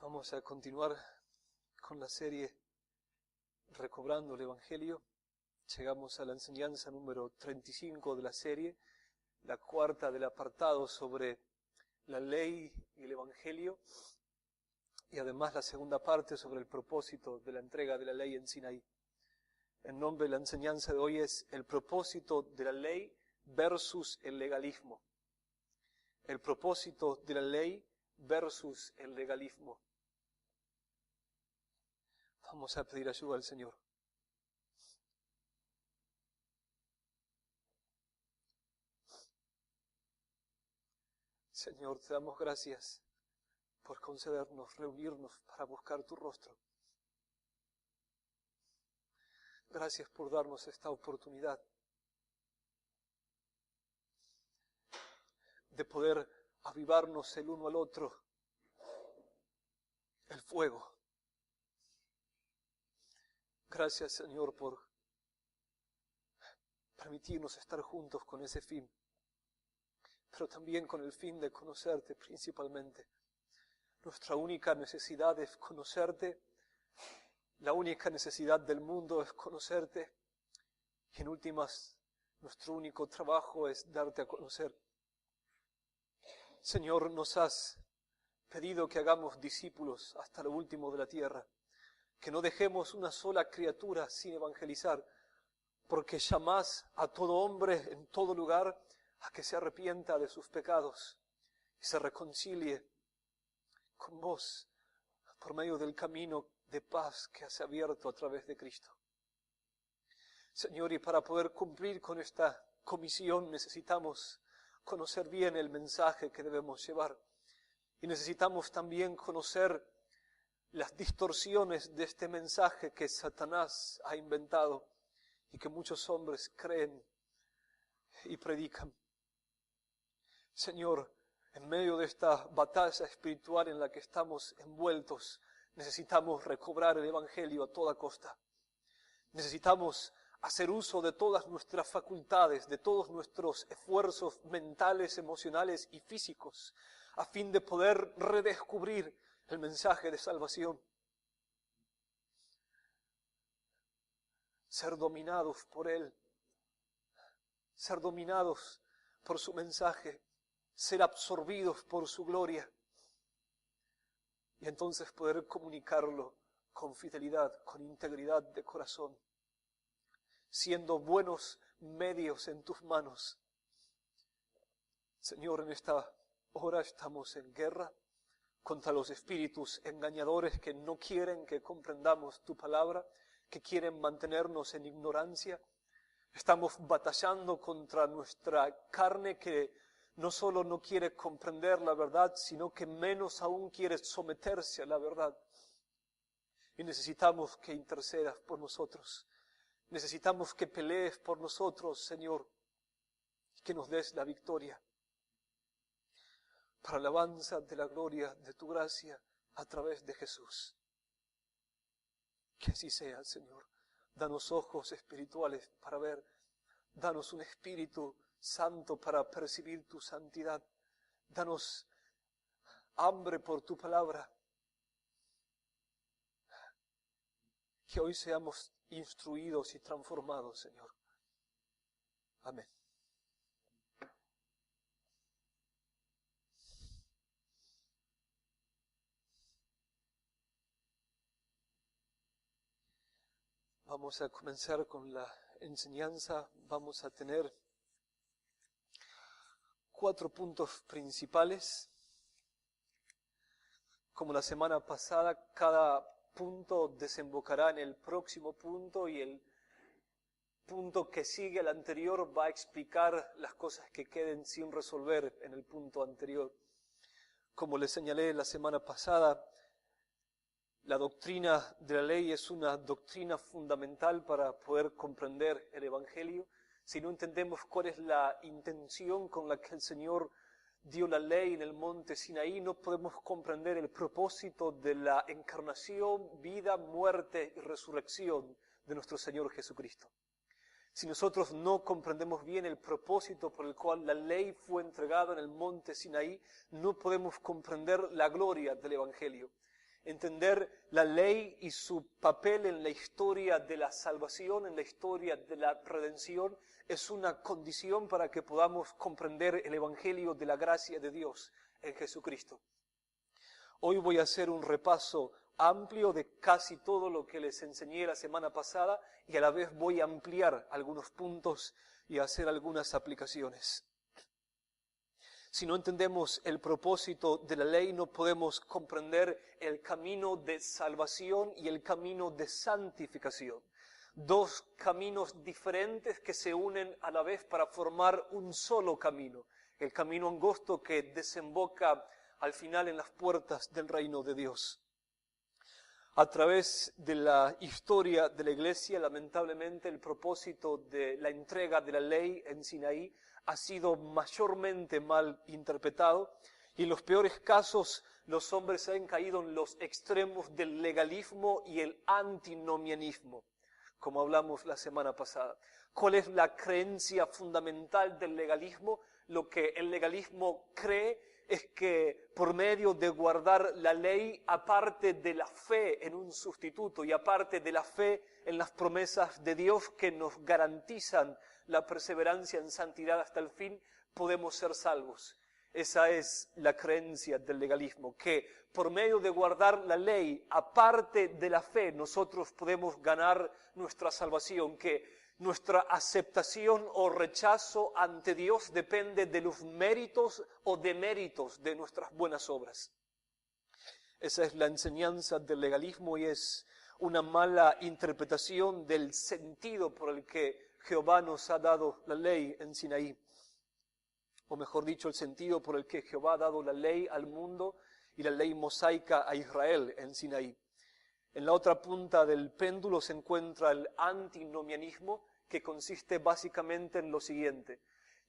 Vamos a continuar con la serie Recobrando el Evangelio. Llegamos a la enseñanza número 35 de la serie, la cuarta del apartado sobre la ley y el Evangelio, y además la segunda parte sobre el propósito de la entrega de la ley en Sinaí. El nombre de la enseñanza de hoy es el propósito de la ley versus el legalismo. El propósito de la ley versus el legalismo. Vamos a pedir ayuda al Señor. Señor, te damos gracias por concedernos reunirnos para buscar tu rostro. Gracias por darnos esta oportunidad de poder avivarnos el uno al otro el fuego. Gracias, Señor, por permitirnos estar juntos con ese fin, pero también con el fin de conocerte principalmente. Nuestra única necesidad es conocerte, la única necesidad del mundo es conocerte, y en últimas, nuestro único trabajo es darte a conocer. Señor, nos has pedido que hagamos discípulos hasta lo último de la tierra, que no dejemos una sola criatura sin evangelizar, porque llamás a todo hombre en todo lugar a que se arrepienta de sus pecados y se reconcilie con vos por medio del camino de paz que has abierto a través de Cristo. Señor, y para poder cumplir con esta comisión necesitamos conocer bien el mensaje que debemos llevar y necesitamos también conocer las distorsiones de este mensaje que Satanás ha inventado y que muchos hombres creen y predican. Señor, en medio de esta batalla espiritual en la que estamos envueltos, necesitamos recobrar el Evangelio a toda costa. Necesitamos hacer uso de todas nuestras facultades, de todos nuestros esfuerzos mentales, emocionales y físicos, a fin de poder redescubrir el mensaje de salvación. Ser dominados por Él, ser dominados por su mensaje, ser absorbidos por su gloria, y entonces poder comunicarlo con fidelidad, con integridad de corazón, siendo buenos medios en tus manos. Señor, en esta hora estamos en guerra contra los espíritus engañadores que no quieren que comprendamos tu palabra, que quieren mantenernos en ignorancia. Estamos batallando contra nuestra carne que no solo no quiere comprender la verdad, sino que menos aún quiere someterse a la verdad. Y necesitamos que intercedas por nosotros. Necesitamos que pelees por nosotros, Señor, y que nos des la victoria. Para alabanza de la gloria de tu gracia a través de Jesús. Que así sea, Señor. Danos ojos espirituales para ver. Danos un espíritu santo para percibir tu santidad. Danos hambre por tu palabra. Que hoy seamos instruidos y transformados, Señor. Amén. Vamos a comenzar con la enseñanza. Vamos a tener 4 puntos principales. Como la semana pasada, cada punto desembocará en el próximo punto y el punto que sigue al anterior va a explicar las cosas que queden sin resolver en el punto anterior. Como les señalé la semana pasada, la doctrina de la ley es una doctrina fundamental para poder comprender el Evangelio. Si no entendemos cuál es la intención con la que el Señor dio la ley en el monte Sinaí, no podemos comprender el propósito de la encarnación, vida, muerte y resurrección de nuestro Señor Jesucristo. Si nosotros no comprendemos bien el propósito por el cual la ley fue entregada en el monte Sinaí, no podemos comprender la gloria del Evangelio. Entender la ley y su papel en la historia de la salvación, en la historia de la redención, es una condición para que podamos comprender el Evangelio de la gracia de Dios en Jesucristo. Hoy voy a hacer un repaso amplio de casi todo lo que les enseñé la semana pasada y a la vez voy a ampliar algunos puntos y hacer algunas aplicaciones. Si no entendemos el propósito de la ley, no podemos comprender el camino de salvación y el camino de santificación. Dos caminos diferentes que se unen a la vez para formar un solo camino. El camino angosto que desemboca al final en las puertas del reino de Dios. A través de la historia de la Iglesia, lamentablemente, el propósito de la entrega de la ley en Sinaí ha sido mayormente mal interpretado y en los peores casos los hombres han caído en los extremos del legalismo y el antinomianismo, como hablamos la semana pasada. ¿Cuál es la creencia fundamental del legalismo? Lo que el legalismo cree es que por medio de guardar la ley, aparte de la fe en un sustituto y aparte de la fe en las promesas de Dios que nos garantizan la perseverancia en santidad hasta el fin, podemos ser salvos. Esa es la creencia del legalismo, que por medio de guardar la ley, aparte de la fe, nosotros podemos ganar nuestra salvación, que nuestra aceptación o rechazo ante Dios depende de los méritos o deméritos de nuestras buenas obras. Esa es la enseñanza del legalismo y es una mala interpretación del sentido por el que Jehová nos ha dado la ley en Sinaí. O mejor dicho, el sentido por el que Jehová ha dado la ley al mundo y la ley mosaica a Israel en Sinaí. En la otra punta del péndulo se encuentra el antinomianismo, que consiste básicamente en lo siguiente.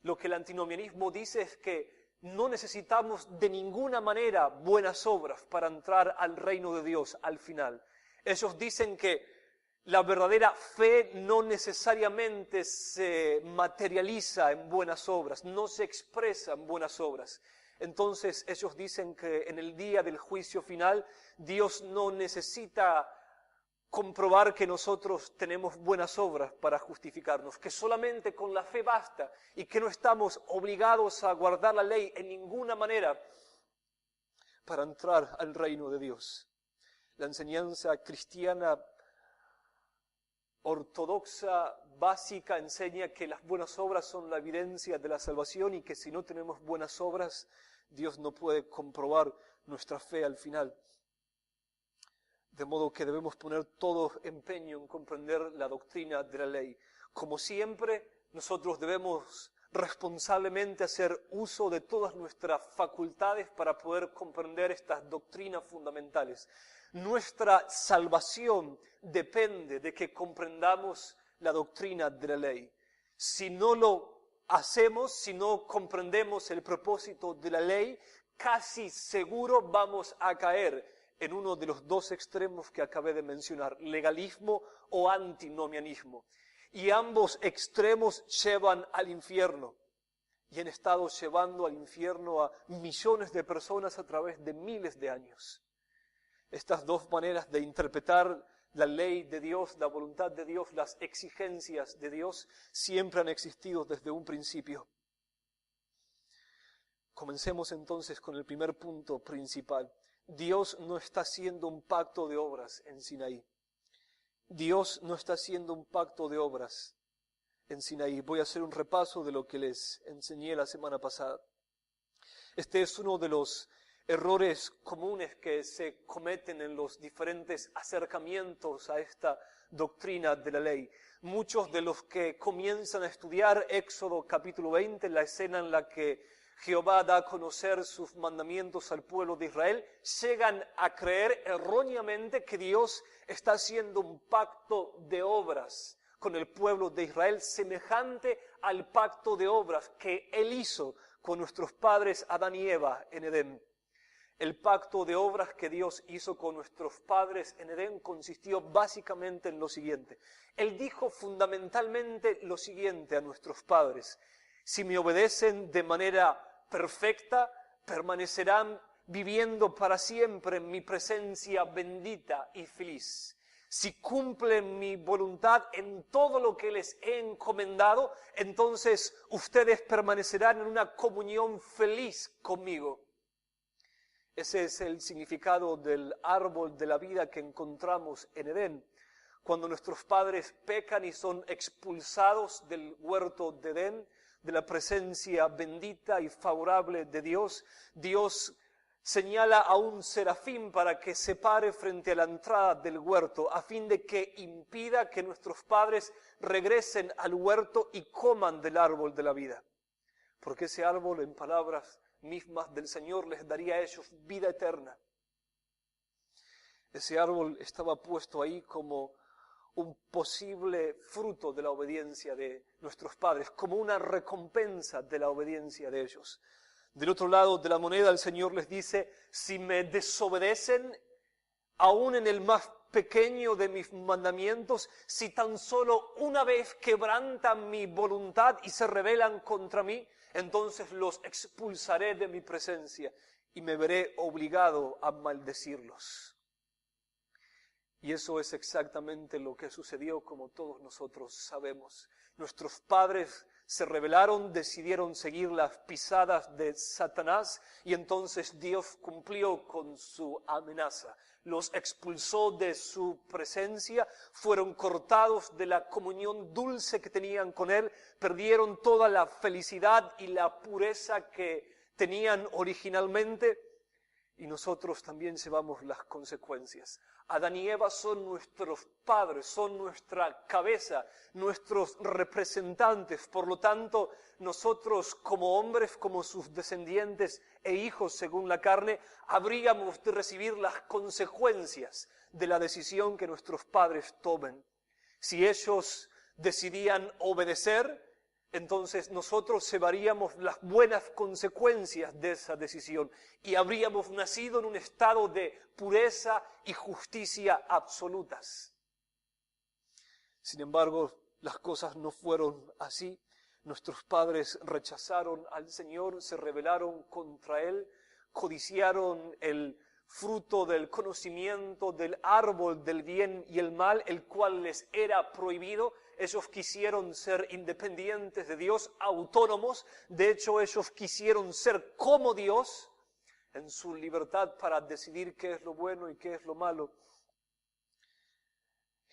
Lo que el antinomianismo dice es que no necesitamos de ninguna manera buenas obras para entrar al reino de Dios al final. Ellos dicen que la verdadera fe no necesariamente se materializa en buenas obras, no se expresa en buenas obras. Entonces ellos dicen que en el día del juicio final Dios no necesita comprobar que nosotros tenemos buenas obras para justificarnos, que solamente con la fe basta y que no estamos obligados a guardar la ley en ninguna manera para entrar al reino de Dios. La enseñanza cristiana ortodoxa, básica, enseña que las buenas obras son la evidencia de la salvación y que si no tenemos buenas obras, Dios no puede comprobar nuestra fe al final. De modo que debemos poner todo empeño en comprender la doctrina de la ley. Como siempre, nosotros debemos responsablemente hacer uso de todas nuestras facultades para poder comprender estas doctrinas fundamentales. Nuestra salvación depende de que comprendamos la doctrina de la ley. Si no lo hacemos, si no comprendemos el propósito de la ley, casi seguro vamos a caer en uno de los dos extremos que acabé de mencionar, legalismo o antinomianismo. Y ambos extremos llevan al infierno. Y han estado llevando al infierno a millones de personas a través de miles de años. Estas dos maneras de interpretar la ley de Dios, la voluntad de Dios, las exigencias de Dios, siempre han existido desde un principio. Comencemos entonces con el primer punto principal. Dios no está haciendo un pacto de obras en Sinaí. Dios no está haciendo un pacto de obras en Sinaí. Voy a hacer un repaso de lo que les enseñé la semana pasada. Este es uno de los errores comunes que se cometen en los diferentes acercamientos a esta doctrina de la ley. Muchos de los que comienzan a estudiar Éxodo capítulo 20, la escena en la que Jehová da a conocer sus mandamientos al pueblo de Israel, llegan a creer erróneamente que Dios está haciendo un pacto de obras con el pueblo de Israel semejante al pacto de obras que Él hizo con nuestros padres Adán y Eva en Edén. El pacto de obras que Dios hizo con nuestros padres en Edén consistió básicamente en lo siguiente. Él dijo fundamentalmente lo siguiente a nuestros padres: si me obedecen de manera perfecta, permanecerán viviendo para siempre en mi presencia bendita y feliz. Si cumplen mi voluntad en todo lo que les he encomendado, entonces ustedes permanecerán en una comunión feliz conmigo. Ese es el significado del árbol de la vida que encontramos en Edén. Cuando nuestros padres pecan y son expulsados del huerto de Edén, de la presencia bendita y favorable de Dios, Dios señala a un serafín para que se pare frente a la entrada del huerto, a fin de que impida que nuestros padres regresen al huerto y coman del árbol de la vida. Porque ese árbol, en palabras mismas del Señor, les daría a ellos vida eterna. Ese árbol estaba puesto ahí como un posible fruto de la obediencia de nuestros padres, como una recompensa de la obediencia de ellos. Del otro lado de la moneda el Señor les dice, si me desobedecen, aún en el más pequeño de mis mandamientos, si tan solo una vez quebrantan mi voluntad y se rebelan contra mí, entonces los expulsaré de mi presencia y me veré obligado a maldecirlos. Y eso es exactamente lo que sucedió, como todos nosotros sabemos. Nuestros padres se rebelaron, decidieron seguir las pisadas de Satanás y entonces Dios cumplió con su amenaza. Los expulsó de su presencia, fueron cortados de la comunión dulce que tenían con Él, perdieron toda la felicidad y la pureza que tenían originalmente y nosotros también llevamos las consecuencias. Adán y Eva son nuestros padres, son nuestra cabeza, nuestros representantes. Por lo tanto, nosotros como hombres, como sus descendientes e hijos según la carne, habríamos de recibir las consecuencias de la decisión que nuestros padres tomen. Si ellos decidían obedecer, entonces nosotros llevaríamos las buenas consecuencias de esa decisión y habríamos nacido en un estado de pureza y justicia absolutas. Sin embargo, las cosas no fueron así. Nuestros padres rechazaron al Señor, se rebelaron contra Él, codiciaron el fruto del conocimiento del árbol del bien y el mal, el cual les era prohibido. Ellos quisieron ser independientes de Dios, autónomos. De hecho, ellos quisieron ser como Dios en su libertad para decidir qué es lo bueno y qué es lo malo.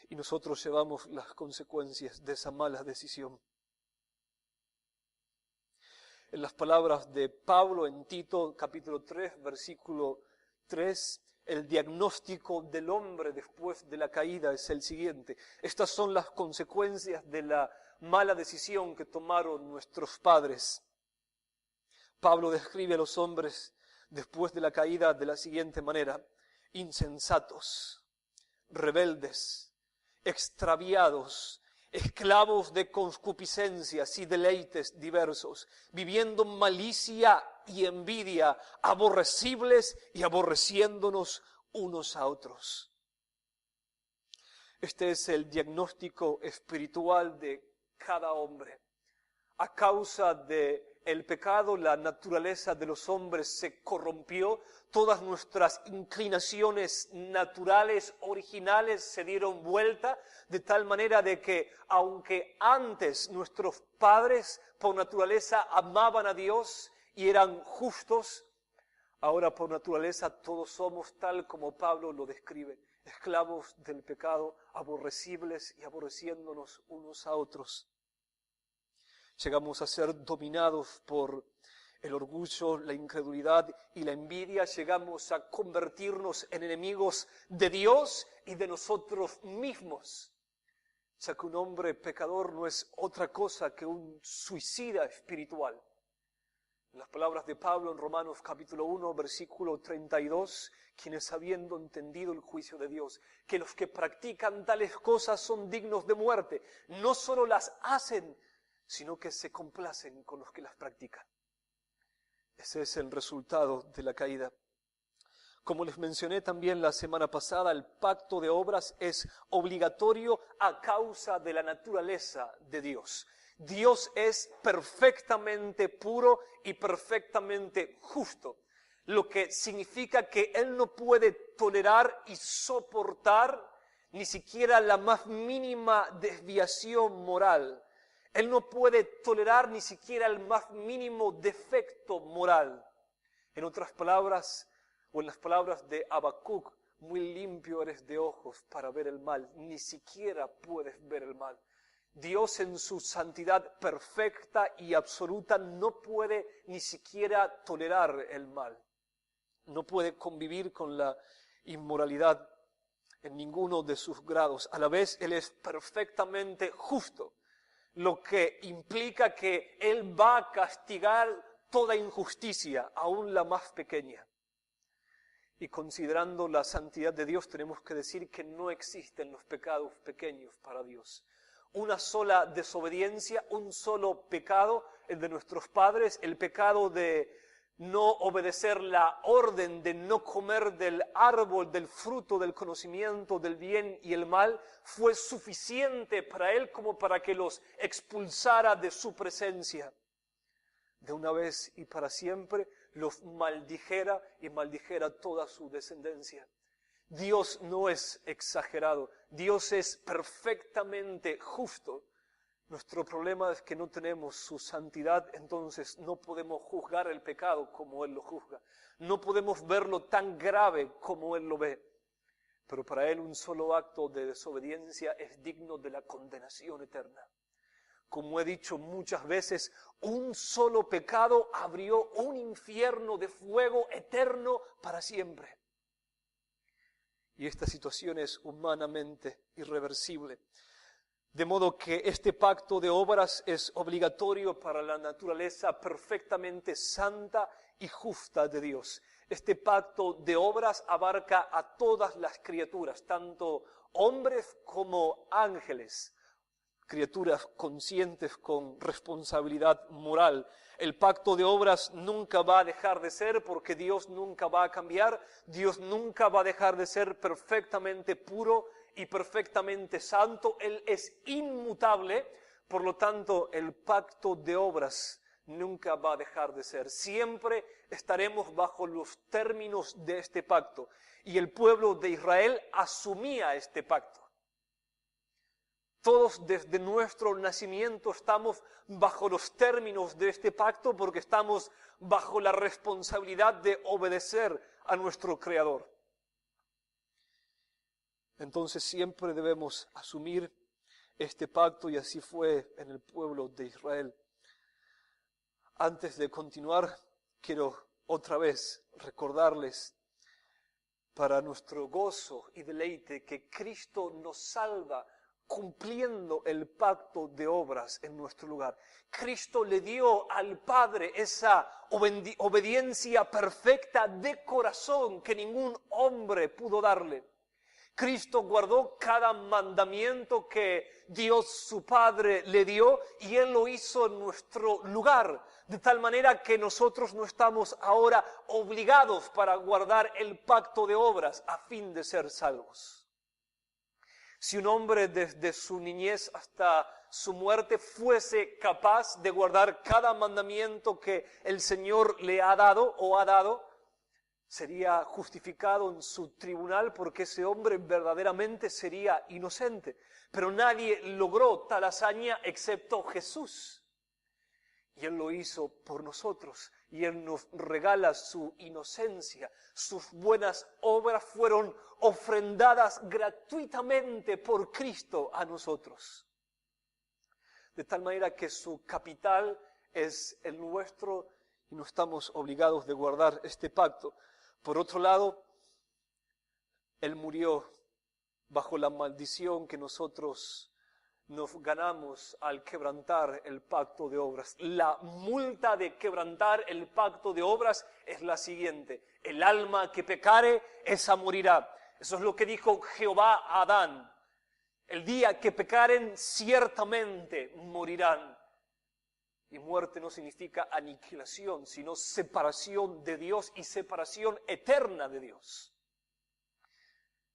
Y nosotros llevamos las consecuencias de esa mala decisión. En las palabras de Pablo en Tito, capítulo 3, versículo 3, el diagnóstico del hombre después de la caída es el siguiente. Estas son las consecuencias de la mala decisión que tomaron nuestros padres. Pablo describe a los hombres después de la caída de la siguiente manera: insensatos, rebeldes, extraviados, esclavos de concupiscencias y deleites diversos, viviendo malicia y envidia, aborrecibles y aborreciéndonos unos a otros. Este es el diagnóstico espiritual de cada hombre. A causa del pecado, la naturaleza de los hombres se corrompió, todas nuestras inclinaciones naturales, originales, se dieron vuelta, de tal manera de que, aunque antes nuestros padres por naturaleza amaban a Dios y eran justos, ahora por naturaleza todos somos, tal como Pablo lo describe, esclavos del pecado, aborrecibles y aborreciéndonos unos a otros. Llegamos a ser dominados por el orgullo, la incredulidad y la envidia. Llegamos a convertirnos en enemigos de Dios y de nosotros mismos, ya que un hombre pecador no es otra cosa que un suicida espiritual. En las palabras de Pablo en Romanos capítulo 1, versículo 32, quienes habiendo entendido el juicio de Dios, que los que practican tales cosas son dignos de muerte, no solo las hacen, sino que se complacen con los que las practican. Ese es el resultado de la caída. Como les mencioné también la semana pasada, el pacto de obras es obligatorio a causa de la naturaleza de Dios. Dios es perfectamente puro y perfectamente justo. lo que significa que Él no puede tolerar y soportar ni siquiera la más mínima desviación moral. Él no puede tolerar ni siquiera el más mínimo defecto moral. En otras palabras, o en las palabras de Habacuc, muy limpio eres de ojos para ver el mal, ni siquiera puedes ver el mal. Dios en su santidad perfecta y absoluta no puede ni siquiera tolerar el mal. No puede convivir con la inmoralidad en ninguno de sus grados. A la vez, Él es perfectamente justo, lo que implica que Él va a castigar toda injusticia, aún la más pequeña. Y considerando la santidad de Dios, tenemos que decir que no existen los pecados pequeños para Dios. Una sola desobediencia, un solo pecado, el de nuestros padres, el pecado de no obedecer la orden de no comer del árbol, del fruto del conocimiento del bien y el mal, fue suficiente para Él como para que los expulsara de su presencia. De una vez y para siempre los maldijera y maldijera toda su descendencia. Dios no es exagerado, Dios es perfectamente justo. Nuestro problema es que no tenemos su santidad, entonces no podemos juzgar el pecado como Él lo juzga. No podemos verlo tan grave como Él lo ve. Pero para Él un solo acto de desobediencia es digno de la condenación eterna. Como he dicho muchas veces, un solo pecado abrió un infierno de fuego eterno para siempre. Y esta situación es humanamente irreversible. De modo que este pacto de obras es obligatorio para la naturaleza perfectamente santa y justa de Dios. Este pacto de obras abarca a todas las criaturas, tanto hombres como ángeles, criaturas conscientes con responsabilidad moral. El pacto de obras nunca va a dejar de ser porque Dios nunca va a cambiar, Dios nunca va a dejar de ser perfectamente puro y perfectamente santo. Él es inmutable, por lo tanto el pacto de obras nunca va a dejar de ser. Siempre estaremos bajo los términos de este pacto y el pueblo de Israel asumía este pacto. Todos desde nuestro nacimiento estamos bajo los términos de este pacto porque estamos bajo la responsabilidad de obedecer a nuestro Creador. Entonces siempre debemos asumir este pacto y así fue en el pueblo de Israel. Antes de continuar, quiero otra vez recordarles para nuestro gozo y deleite que Cristo nos salva cumpliendo el pacto de obras en nuestro lugar. Cristo le dio al Padre esa obediencia perfecta de corazón que ningún hombre pudo darle. Cristo guardó cada mandamiento que Dios su Padre le dio y Él lo hizo en nuestro lugar, de tal manera que nosotros no estamos ahora obligados para guardar el pacto de obras a fin de ser salvos. Si un hombre desde su niñez hasta su muerte fuese capaz de guardar cada mandamiento que el Señor le ha dado o ha dado, sería justificado en su tribunal porque ese hombre verdaderamente sería inocente. Pero nadie logró tal hazaña excepto Jesús. Y Él lo hizo por nosotros. Y Él nos regala su inocencia. Sus buenas obras fueron ofrendadas gratuitamente por Cristo a nosotros. De tal manera que su capital es el nuestro y no estamos obligados de guardar este pacto. Por otro lado, Él murió bajo la maldición que nosotros nos ganamos al quebrantar el pacto de obras. La multa de quebrantar el pacto de obras es la siguiente: el alma que pecare, esa morirá. Eso es lo que dijo Jehová a Adán. El día que pecaren, ciertamente morirán. Y muerte no significa aniquilación, sino separación de Dios y separación eterna de Dios.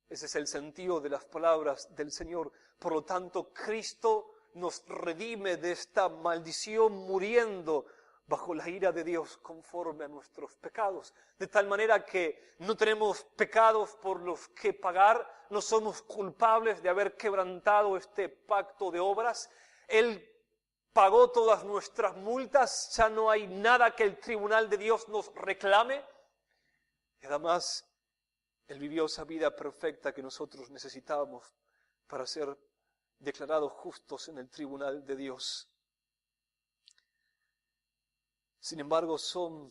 Ese es el sentido de las palabras del Señor. Por lo tanto, Cristo nos redime de esta maldición muriendo bajo la ira de Dios conforme a nuestros pecados. De tal manera que no tenemos pecados por los que pagar, no somos culpables de haber quebrantado este pacto de obras. Él pagó todas nuestras multas, ya no hay nada que el tribunal de Dios nos reclame. Y además, Él vivió esa vida perfecta que nosotros necesitábamos para ser declarados justos en el tribunal de Dios. Sin embargo, son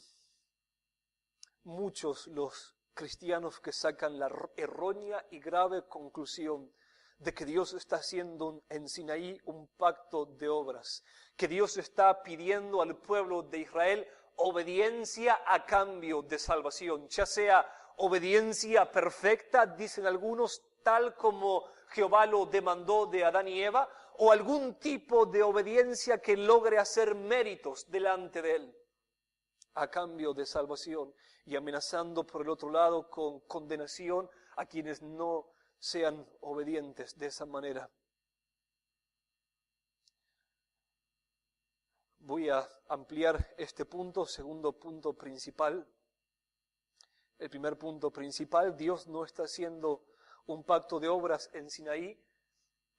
muchos los cristianos que sacan la errónea y grave conclusión de que Dios está haciendo en Sinaí un pacto de obras, que Dios está pidiendo al pueblo de Israel obediencia a cambio de salvación, ya sea obediencia perfecta, dicen algunos, tal como Jehová lo demandó de Adán y Eva, o algún tipo de obediencia que logre hacer méritos delante de Él a cambio de salvación, y amenazando por el otro lado con condenación a quienes no sean obedientes de esa manera. Voy a ampliar este punto, segundo punto principal. El primer punto principal, Dios no está haciendo un pacto de obras en Sinaí.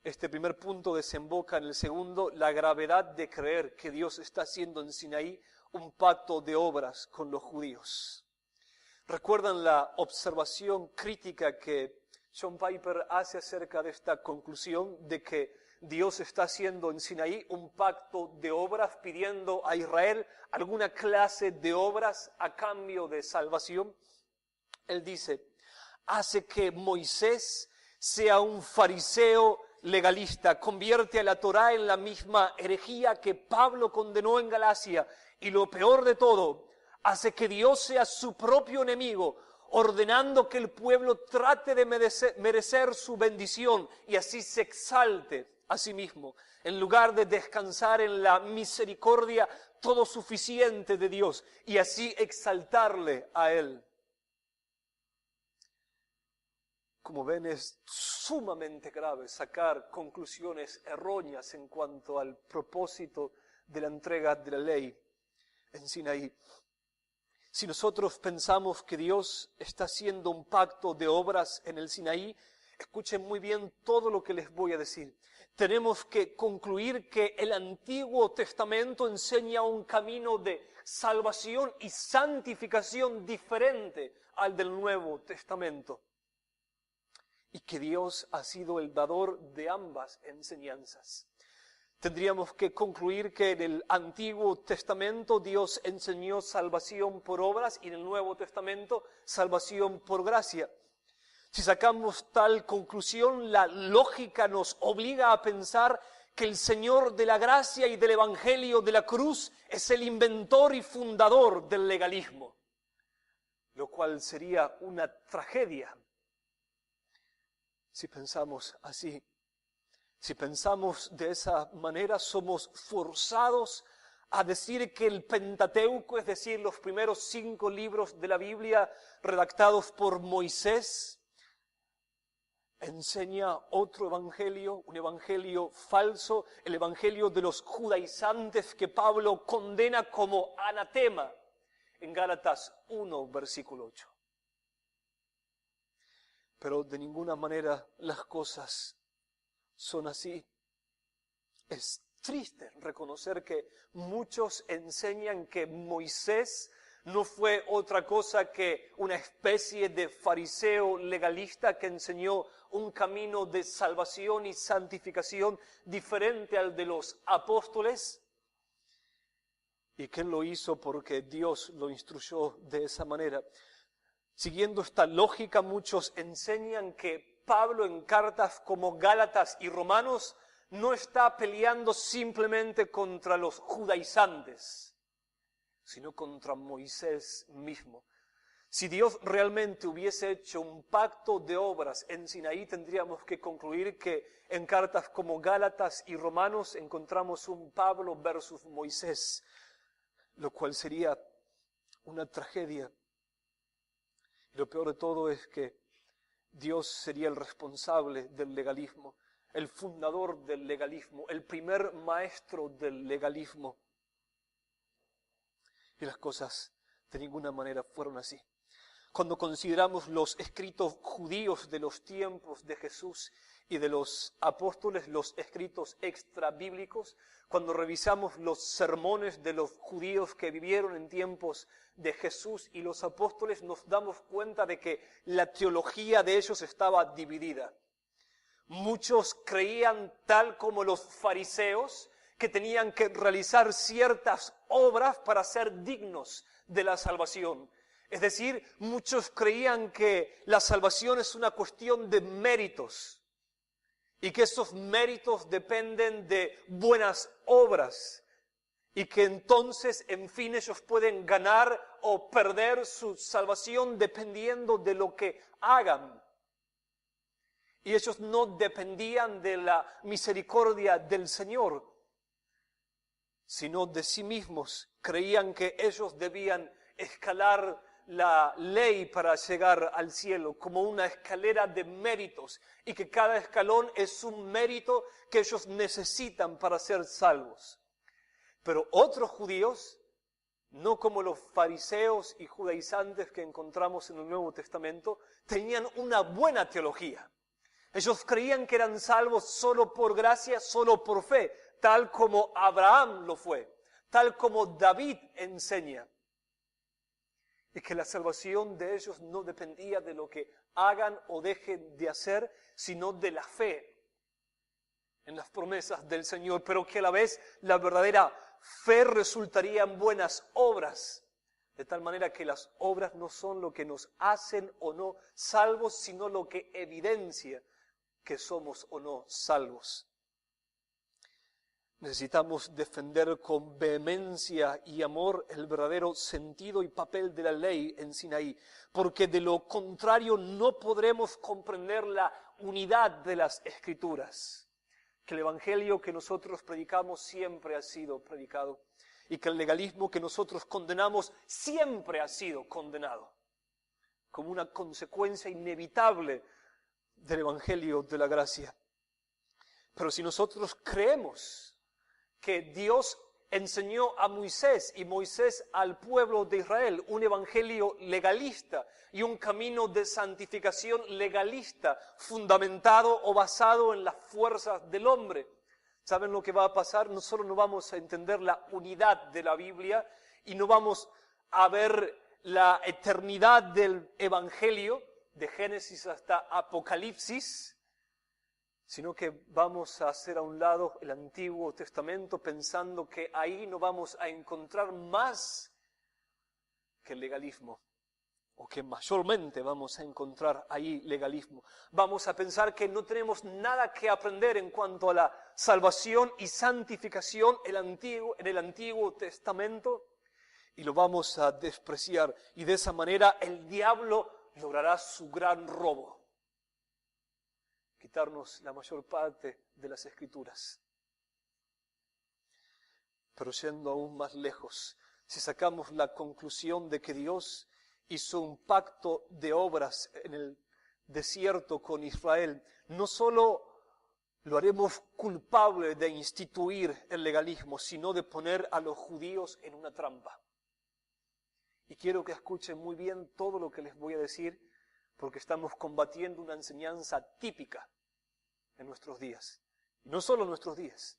Este primer punto desemboca en el segundo, la gravedad de creer que Dios está haciendo en Sinaí un pacto de obras con los judíos. ¿Recuerdan la observación crítica que John Piper hace acerca de esta conclusión de que Dios está haciendo en Sinaí un pacto de obras, pidiendo a Israel alguna clase de obras a cambio de salvación? Él dice, hace que Moisés sea un fariseo legalista, convierte a la Torá en la misma herejía que Pablo condenó en Galacia, y lo peor de todo, hace que Dios sea su propio enemigo, ordenando que el pueblo trate de merecer su bendición y así se exalte a sí mismo, en lugar de descansar en la misericordia todo suficiente de Dios y así exaltarle a Él. Como ven, es sumamente grave sacar conclusiones erróneas en cuanto al propósito de la entrega de la ley en Sinaí. Si nosotros pensamos que Dios está haciendo un pacto de obras en el Sinaí, escuchen muy bien todo lo que les voy a decir. Tenemos que concluir que el Antiguo Testamento enseña un camino de salvación y santificación diferente al del Nuevo Testamento. Y que Dios ha sido el dador de ambas enseñanzas. Tendríamos que concluir que en el Antiguo Testamento Dios enseñó salvación por obras y en el Nuevo Testamento salvación por gracia. Si sacamos tal conclusión, la lógica nos obliga a pensar que el Señor de la gracia y del Evangelio de la cruz es el inventor y fundador del legalismo, lo cual sería una tragedia si pensamos así. Si pensamos de esa manera, somos forzados a decir que el Pentateuco, es decir, los primeros 5 libros de la Biblia redactados por Moisés, enseña otro evangelio, un evangelio falso, el evangelio de los judaizantes que Pablo condena como anatema en Gálatas 1, versículo 8. Pero de ninguna manera las cosas son así. Es triste reconocer que muchos enseñan que Moisés no fue otra cosa que una especie de fariseo legalista que enseñó un camino de salvación y santificación diferente al de los apóstoles, y que él lo hizo porque Dios lo instruyó de esa manera. Siguiendo esta lógica, muchos enseñan que Pablo en cartas como Gálatas y Romanos no está peleando simplemente contra los judaizantes, sino contra Moisés mismo. Si Dios realmente hubiese hecho un pacto de obras en Sinaí, tendríamos que concluir que en cartas como Gálatas y Romanos encontramos un Pablo versus Moisés, lo cual sería una tragedia. Y lo peor de todo es que Dios sería el responsable del legalismo, el fundador del legalismo, el primer maestro del legalismo. Y las cosas de ninguna manera fueron así. Cuando consideramos los escritos judíos de los tiempos de Jesús y de los apóstoles, los escritos extrabíblicos, cuando revisamos los sermones de los judíos que vivieron en tiempos de Jesús y los apóstoles, nos damos cuenta de que la teología de ellos estaba dividida. Muchos creían, tal como los fariseos, que tenían que realizar ciertas obras para ser dignos de la salvación. Es decir, muchos creían que la salvación es una cuestión de méritos y que esos méritos dependen de buenas obras y que entonces, en fin, ellos pueden ganar o perder su salvación dependiendo de lo que hagan. Y ellos no dependían de la misericordia del Señor, sino de sí mismos. Creían que ellos debían escalar la ley para llegar al cielo, como una escalera de méritos, y que cada escalón es un mérito que ellos necesitan para ser salvos. Pero otros judíos, no como los fariseos y judaizantes que encontramos en el Nuevo Testamento, tenían una buena teología. Ellos creían que eran salvos solo por gracia, solo por fe, tal como Abraham lo fue, tal como David enseña. Y que la salvación de ellos no dependía de lo que hagan o dejen de hacer, sino de la fe en las promesas del Señor, pero que a la vez la verdadera fe resultaría en buenas obras, de tal manera que las obras no son lo que nos hacen o no salvos, sino lo que evidencia que somos o no salvos. Necesitamos defender con vehemencia y amor el verdadero sentido y papel de la ley en Sinaí, porque de lo contrario no podremos comprender la unidad de las Escrituras, que el Evangelio que nosotros predicamos siempre ha sido predicado y que el legalismo que nosotros condenamos siempre ha sido condenado, como una consecuencia inevitable del Evangelio de la gracia. Pero si nosotros creemos que Dios enseñó a Moisés y Moisés al pueblo de Israel un evangelio legalista y un camino de santificación legalista fundamentado o basado en las fuerzas del hombre, ¿saben lo que va a pasar? No solo no vamos a entender la unidad de la Biblia y no vamos a ver la eternidad del evangelio de Génesis hasta Apocalipsis, sino que vamos a hacer a un lado el Antiguo Testamento pensando que ahí no vamos a encontrar más que el legalismo, o que mayormente vamos a encontrar ahí legalismo. Vamos a pensar que no tenemos nada que aprender en cuanto a la salvación y santificación en el Antiguo Testamento, y lo vamos a despreciar, y de esa manera el diablo logrará su gran robo: quitarnos la mayor parte de las Escrituras. Pero yendo aún más lejos, si sacamos la conclusión de que Dios hizo un pacto de obras en el desierto con Israel, no solo lo haremos culpable de instituir el legalismo, sino de poner a los judíos en una trampa. Y quiero que escuchen muy bien todo lo que les voy a decir, porque estamos combatiendo una enseñanza típica en nuestros días. Y no solo en nuestros días.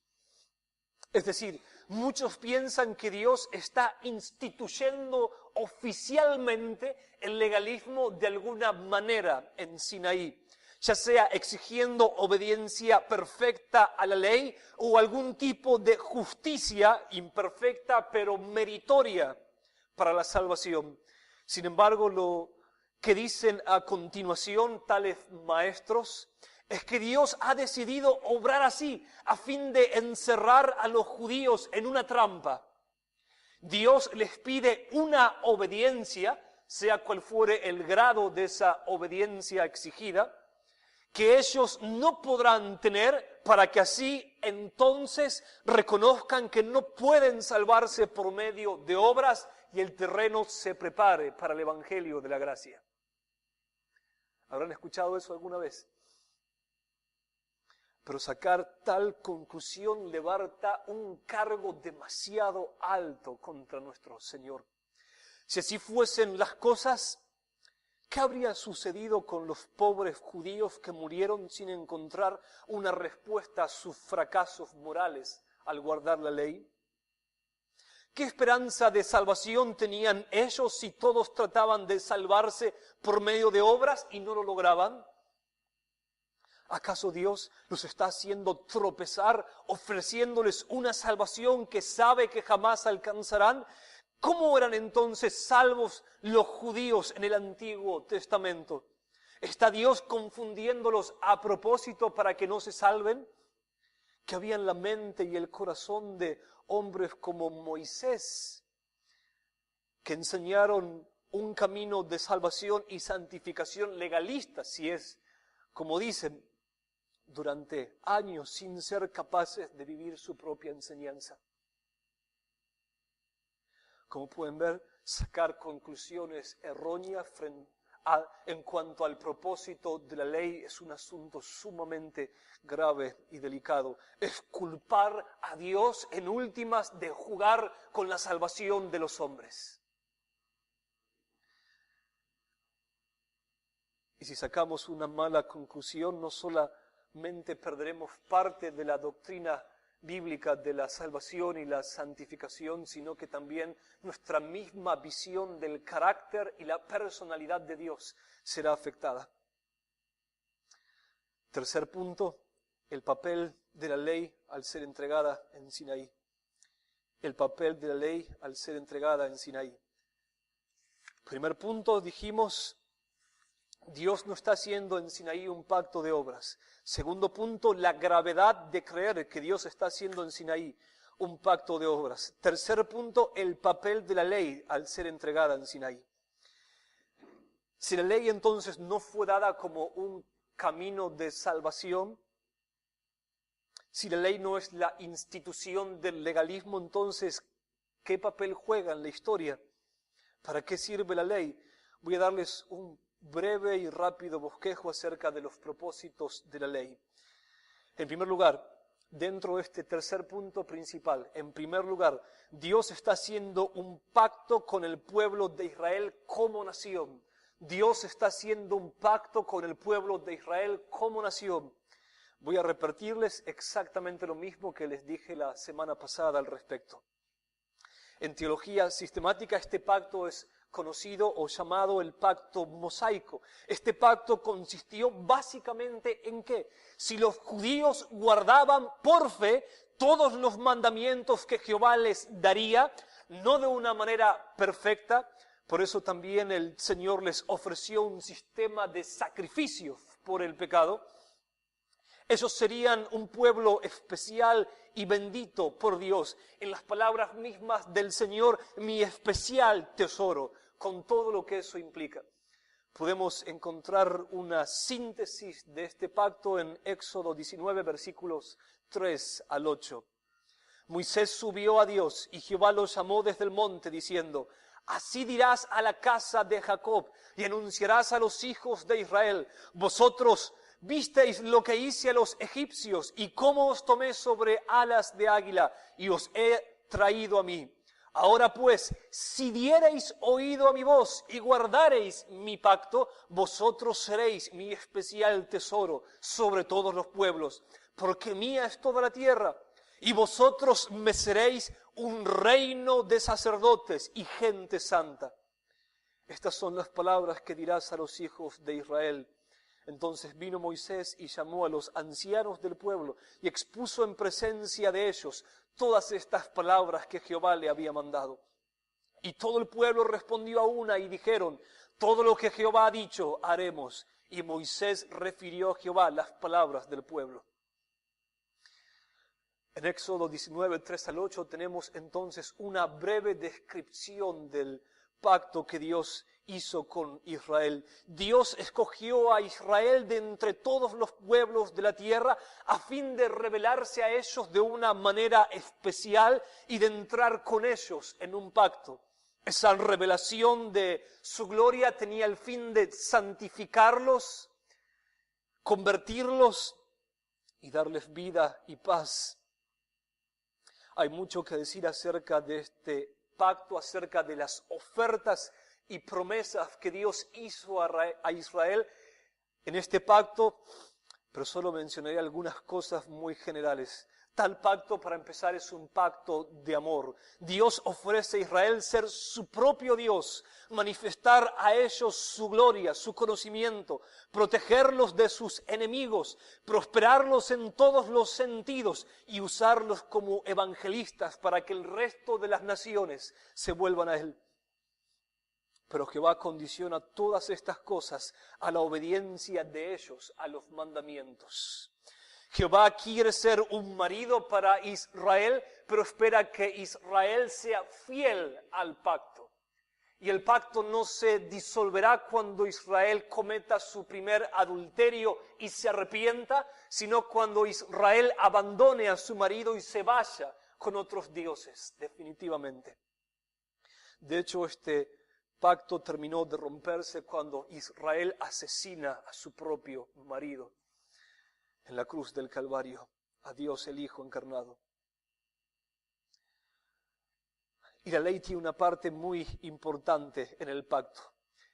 Es decir, muchos piensan que Dios está instituyendo oficialmente el legalismo de alguna manera en Sinaí, ya sea exigiendo obediencia perfecta a la ley o algún tipo de justicia imperfecta pero meritoria para la salvación. Sin embargo, lo que dicen a continuación tales maestros es que Dios ha decidido obrar así a fin de encerrar a los judíos en una trampa. Dios les pide una obediencia, sea cual fuere el grado de esa obediencia exigida, que ellos no podrán tener, para que así entonces reconozcan que no pueden salvarse por medio de obras y el terreno se prepare para el evangelio de la gracia. ¿Habrán escuchado eso alguna vez? Pero sacar tal conclusión levanta un cargo demasiado alto contra nuestro Señor. Si así fuesen las cosas, ¿qué habría sucedido con los pobres judíos que murieron sin encontrar una respuesta a sus fracasos morales al guardar la ley? ¿Qué esperanza de salvación tenían ellos si todos trataban de salvarse por medio de obras y no lo lograban? ¿Acaso Dios los está haciendo tropezar, ofreciéndoles una salvación que sabe que jamás alcanzarán? ¿Cómo eran entonces salvos los judíos en el Antiguo Testamento? ¿Está Dios confundiéndolos a propósito para que no se salven? Que había en la mente y el corazón de hombres como Moisés, que enseñaron un camino de salvación y santificación legalista, si es como dicen, durante años sin ser capaces de vivir su propia enseñanza. Como pueden ver, sacar conclusiones erróneas en cuanto al propósito de la ley es un asunto sumamente grave y delicado. Es culpar a Dios en últimas de jugar con la salvación de los hombres. Y si sacamos una mala conclusión, no solamente perderemos parte de la doctrina bíblica de la salvación y la santificación, sino que también nuestra misma visión del carácter y la personalidad de Dios será afectada. Tercer punto, el papel de la ley al ser entregada en Sinaí. El papel de la ley al ser entregada en Sinaí. Primer punto, dijimos, Dios no está haciendo en Sinaí un pacto de obras. Segundo punto, la gravedad de creer que Dios está haciendo en Sinaí un pacto de obras. Tercer punto, el papel de la ley al ser entregada en Sinaí. Si la ley entonces no fue dada como un camino de salvación, si la ley no es la institución del legalismo, entonces, ¿qué papel juega en la historia? ¿Para qué sirve la ley? Voy a darles un breve y rápido bosquejo acerca de los propósitos de la ley. En primer lugar, dentro de este tercer punto principal, en primer lugar, Dios está haciendo un pacto con el pueblo de Israel como nación. Dios está haciendo un pacto con el pueblo de Israel como nación. Voy a repetirles exactamente lo mismo que les dije la semana pasada al respecto. En teología sistemática, este pacto es conocido o llamado el pacto mosaico. Este pacto consistió básicamente en que si los judíos guardaban por fe todos los mandamientos que Jehová les daría, no de una manera perfecta, por eso también el Señor les ofreció un sistema de sacrificios por el pecado. Ellos serían un pueblo especial y bendito por Dios. En las palabras mismas del Señor, mi especial tesoro, con todo lo que eso implica. Podemos encontrar una síntesis de este pacto en Éxodo 19, versículos 3 al 8. Moisés subió a Dios y Jehová lo llamó desde el monte diciendo: así dirás a la casa de Jacob y anunciarás a los hijos de Israel: vosotros visteis lo que hice a los egipcios y cómo os tomé sobre alas de águila y os he traído a mí. Ahora pues, si diereis oído a mi voz y guardareis mi pacto, vosotros seréis mi especial tesoro sobre todos los pueblos, porque mía es toda la tierra, y vosotros me seréis un reino de sacerdotes y gente santa. Estas son las palabras que dirás a los hijos de Israel. Entonces vino Moisés y llamó a los ancianos del pueblo y expuso en presencia de ellos todas estas palabras que Jehová le había mandado. Y todo el pueblo respondió a una y dijeron: todo lo que Jehová ha dicho haremos. Y Moisés refirió a Jehová las palabras del pueblo. En Éxodo 19, 3 al 8 tenemos entonces una breve descripción del pacto que Dios hizo con Israel. Dios escogió a Israel de entre todos los pueblos de la tierra a fin de revelarse a ellos de una manera especial y de entrar con ellos en un pacto. Esa revelación de su gloria tenía el fin de santificarlos, convertirlos y darles vida y paz. Hay mucho que decir acerca de este pacto acerca de las ofertas y promesas que Dios hizo a Israel en este pacto, pero solo mencionaré algunas cosas muy generales. Tal pacto, para empezar, es un pacto de amor. Dios ofrece a Israel ser su propio Dios, manifestar a ellos su gloria, su conocimiento, protegerlos de sus enemigos, prosperarlos en todos los sentidos y usarlos como evangelistas para que el resto de las naciones se vuelvan a Él. Pero Jehová condiciona todas estas cosas a la obediencia de ellos a los mandamientos. Jehová quiere ser un marido para Israel, pero espera que Israel sea fiel al pacto. Y el pacto no se disolverá cuando Israel cometa su primer adulterio y se arrepienta, sino cuando Israel abandone a su marido y se vaya con otros dioses, definitivamente. De hecho, este pacto terminó de romperse cuando Israel asesina a su propio marido en la cruz del Calvario, a Dios el Hijo encarnado. Y la ley tiene una parte muy importante en el pacto.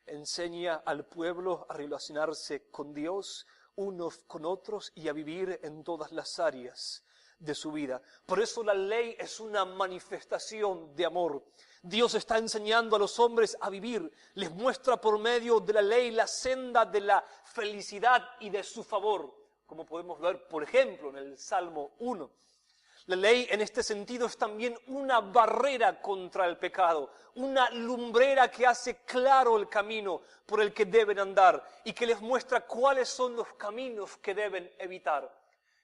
Enseña al pueblo a relacionarse con Dios, unos con otros, y a vivir en todas las áreas de su vida. Por eso la ley es una manifestación de amor. Dios está enseñando a los hombres a vivir. Les muestra por medio de la ley la senda de la felicidad y de su favor, como podemos ver, por ejemplo, en el Salmo 1. La ley en este sentido es también una barrera contra el pecado, una lumbrera que hace claro el camino por el que deben andar y que les muestra cuáles son los caminos que deben evitar.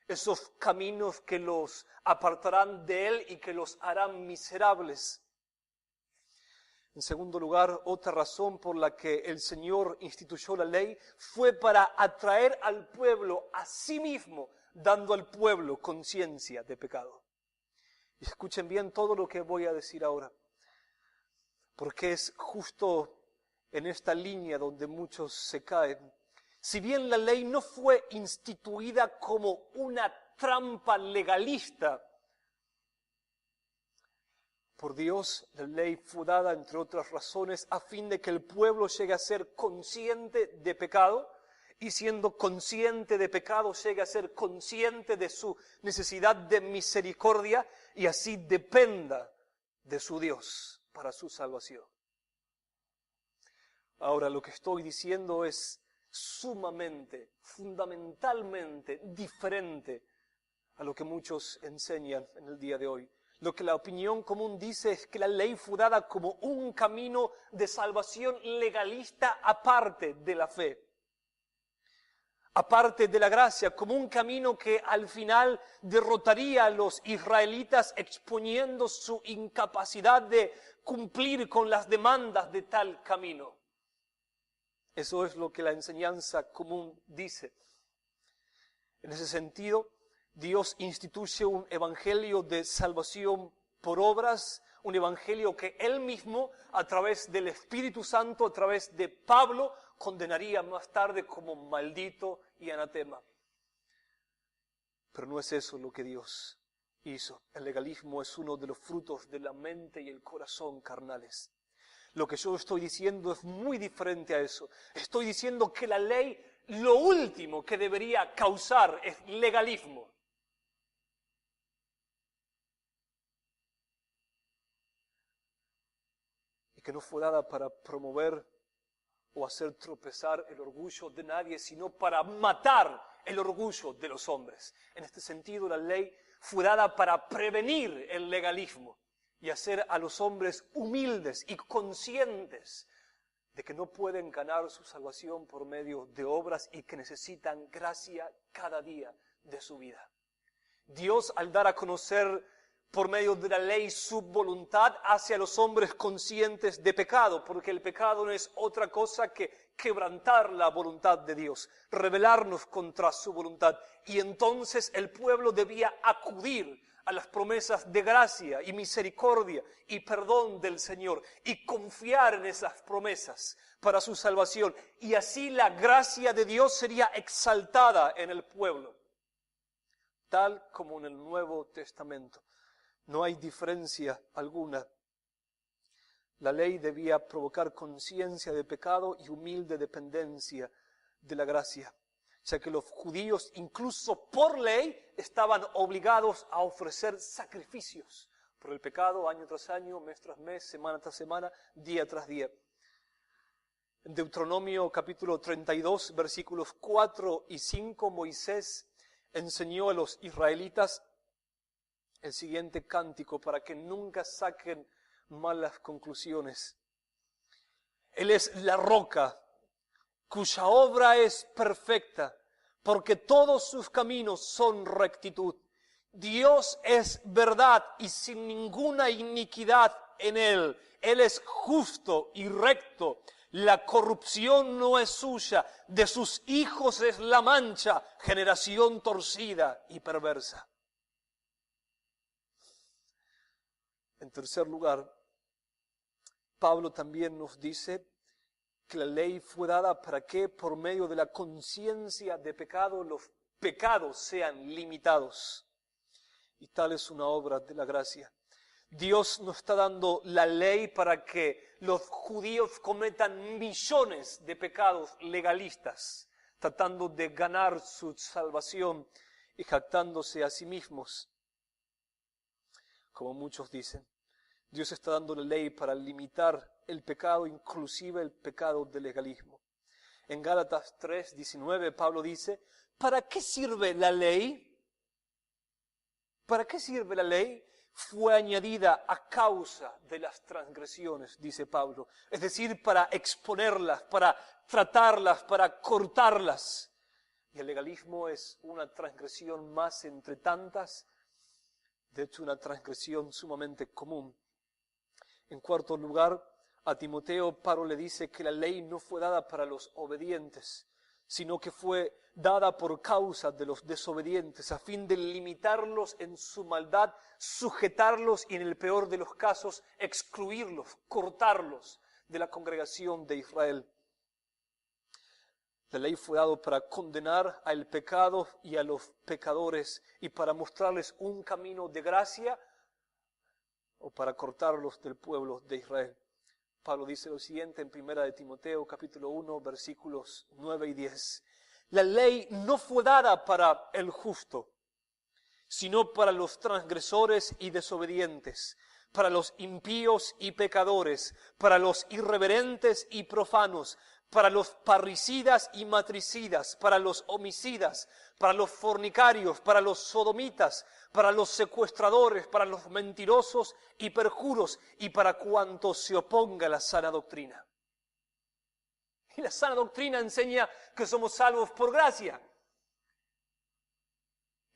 Esos caminos que los apartarán de Él y que los harán miserables. En segundo lugar, otra razón por la que el Señor instituyó la ley fue para atraer al pueblo a sí mismo, dando al pueblo conciencia de pecado. Y escuchen bien todo lo que voy a decir ahora, porque es justo en esta línea donde muchos se caen. Si bien la ley no fue instituida como una trampa legalista por Dios, la ley fue dada, entre otras razones, a fin de que el pueblo llegue a ser consciente de pecado, y siendo consciente de pecado, llegue a ser consciente de su necesidad de misericordia, y así dependa de su Dios para su salvación. Ahora, lo que estoy diciendo es sumamente, fundamentalmente diferente a lo que muchos enseñan en el día de hoy. Lo que la opinión común dice es que la ley fue dada como un camino de salvación legalista aparte de la fe, aparte de la gracia, como un camino que al final derrotaría a los israelitas exponiendo su incapacidad de cumplir con las demandas de tal camino. Eso es lo que la enseñanza común dice. En ese sentido, Dios instituye un evangelio de salvación por obras, un evangelio que Él mismo, a través del Espíritu Santo, a través de Pablo, condenaría más tarde como maldito y anatema. Pero no es eso lo que Dios hizo. El legalismo es uno de los frutos de la mente y el corazón carnales. Lo que yo estoy diciendo es muy diferente a eso. Estoy diciendo que la ley, lo último que debería causar es legalismo. Y que no fue dada para promover o hacer tropezar el orgullo de nadie, sino para matar el orgullo de los hombres. En este sentido, la ley fue dada para prevenir el legalismo y hacer a los hombres humildes y conscientes de que no pueden ganar su salvación por medio de obras y que necesitan gracia cada día de su vida. Dios, al dar a conocer por medio de la ley su voluntad, hace a los hombres conscientes de pecado, porque el pecado no es otra cosa que quebrantar la voluntad de Dios, rebelarnos contra su voluntad. Y entonces el pueblo debía acudir a las promesas de gracia y misericordia y perdón del Señor y confiar en esas promesas para su salvación. Y así la gracia de Dios sería exaltada en el pueblo, tal como en el Nuevo Testamento. No hay diferencia alguna. La ley debía provocar conciencia de pecado y humilde dependencia de la gracia, ya que los judíos, incluso por ley, estaban obligados a ofrecer sacrificios por el pecado año tras año, mes tras mes, semana tras semana, día tras día. En Deuteronomio capítulo 32, versículos 4 y 5, Moisés enseñó a los israelitas el siguiente cántico para que nunca saquen malas conclusiones. Él es la roca, cuya obra es perfecta, porque todos sus caminos son rectitud. Dios es verdad y sin ninguna iniquidad en él. Él es justo y recto. La corrupción no es suya. De sus hijos es la mancha, generación torcida y perversa. En tercer lugar, Pablo también nos dice que la ley fue dada para que por medio de la conciencia de pecado los pecados sean limitados. Y tal es una obra de la gracia. Dios nos está dando la ley para que los judíos cometan millones de pecados legalistas, tratando de ganar su salvación y jactándose a sí mismos. Como muchos dicen, Dios está dando la ley para limitar el pecado, inclusive el pecado del legalismo. En Gálatas 3:19 Pablo dice, ¿para qué sirve la ley? ¿Para qué sirve la ley? Fue añadida a causa de las transgresiones, dice Pablo. Es decir, para exponerlas, para tratarlas, para cortarlas. Y el legalismo es una transgresión más entre tantas, de hecho una transgresión sumamente común. En cuarto lugar, a Timoteo Pablo le dice que la ley no fue dada para los obedientes, sino que fue dada por causa de los desobedientes, a fin de limitarlos en su maldad, sujetarlos y en el peor de los casos excluirlos, cortarlos de la congregación de Israel. La ley fue dada para condenar al pecado y a los pecadores y para mostrarles un camino de gracia o para cortarlos del pueblo de Israel. Pablo dice lo siguiente en 1 de Timoteo capítulo 1 versículos 9 y 10. La ley no fue dada para el justo, sino para los transgresores y desobedientes, para los impíos y pecadores, para los irreverentes y profanos, para los parricidas y matricidas, para los homicidas, para los fornicarios, para los sodomitas, para los secuestradores, para los mentirosos y perjuros, y para cuantos se oponga a la sana doctrina. Y la sana doctrina enseña que somos salvos por gracia.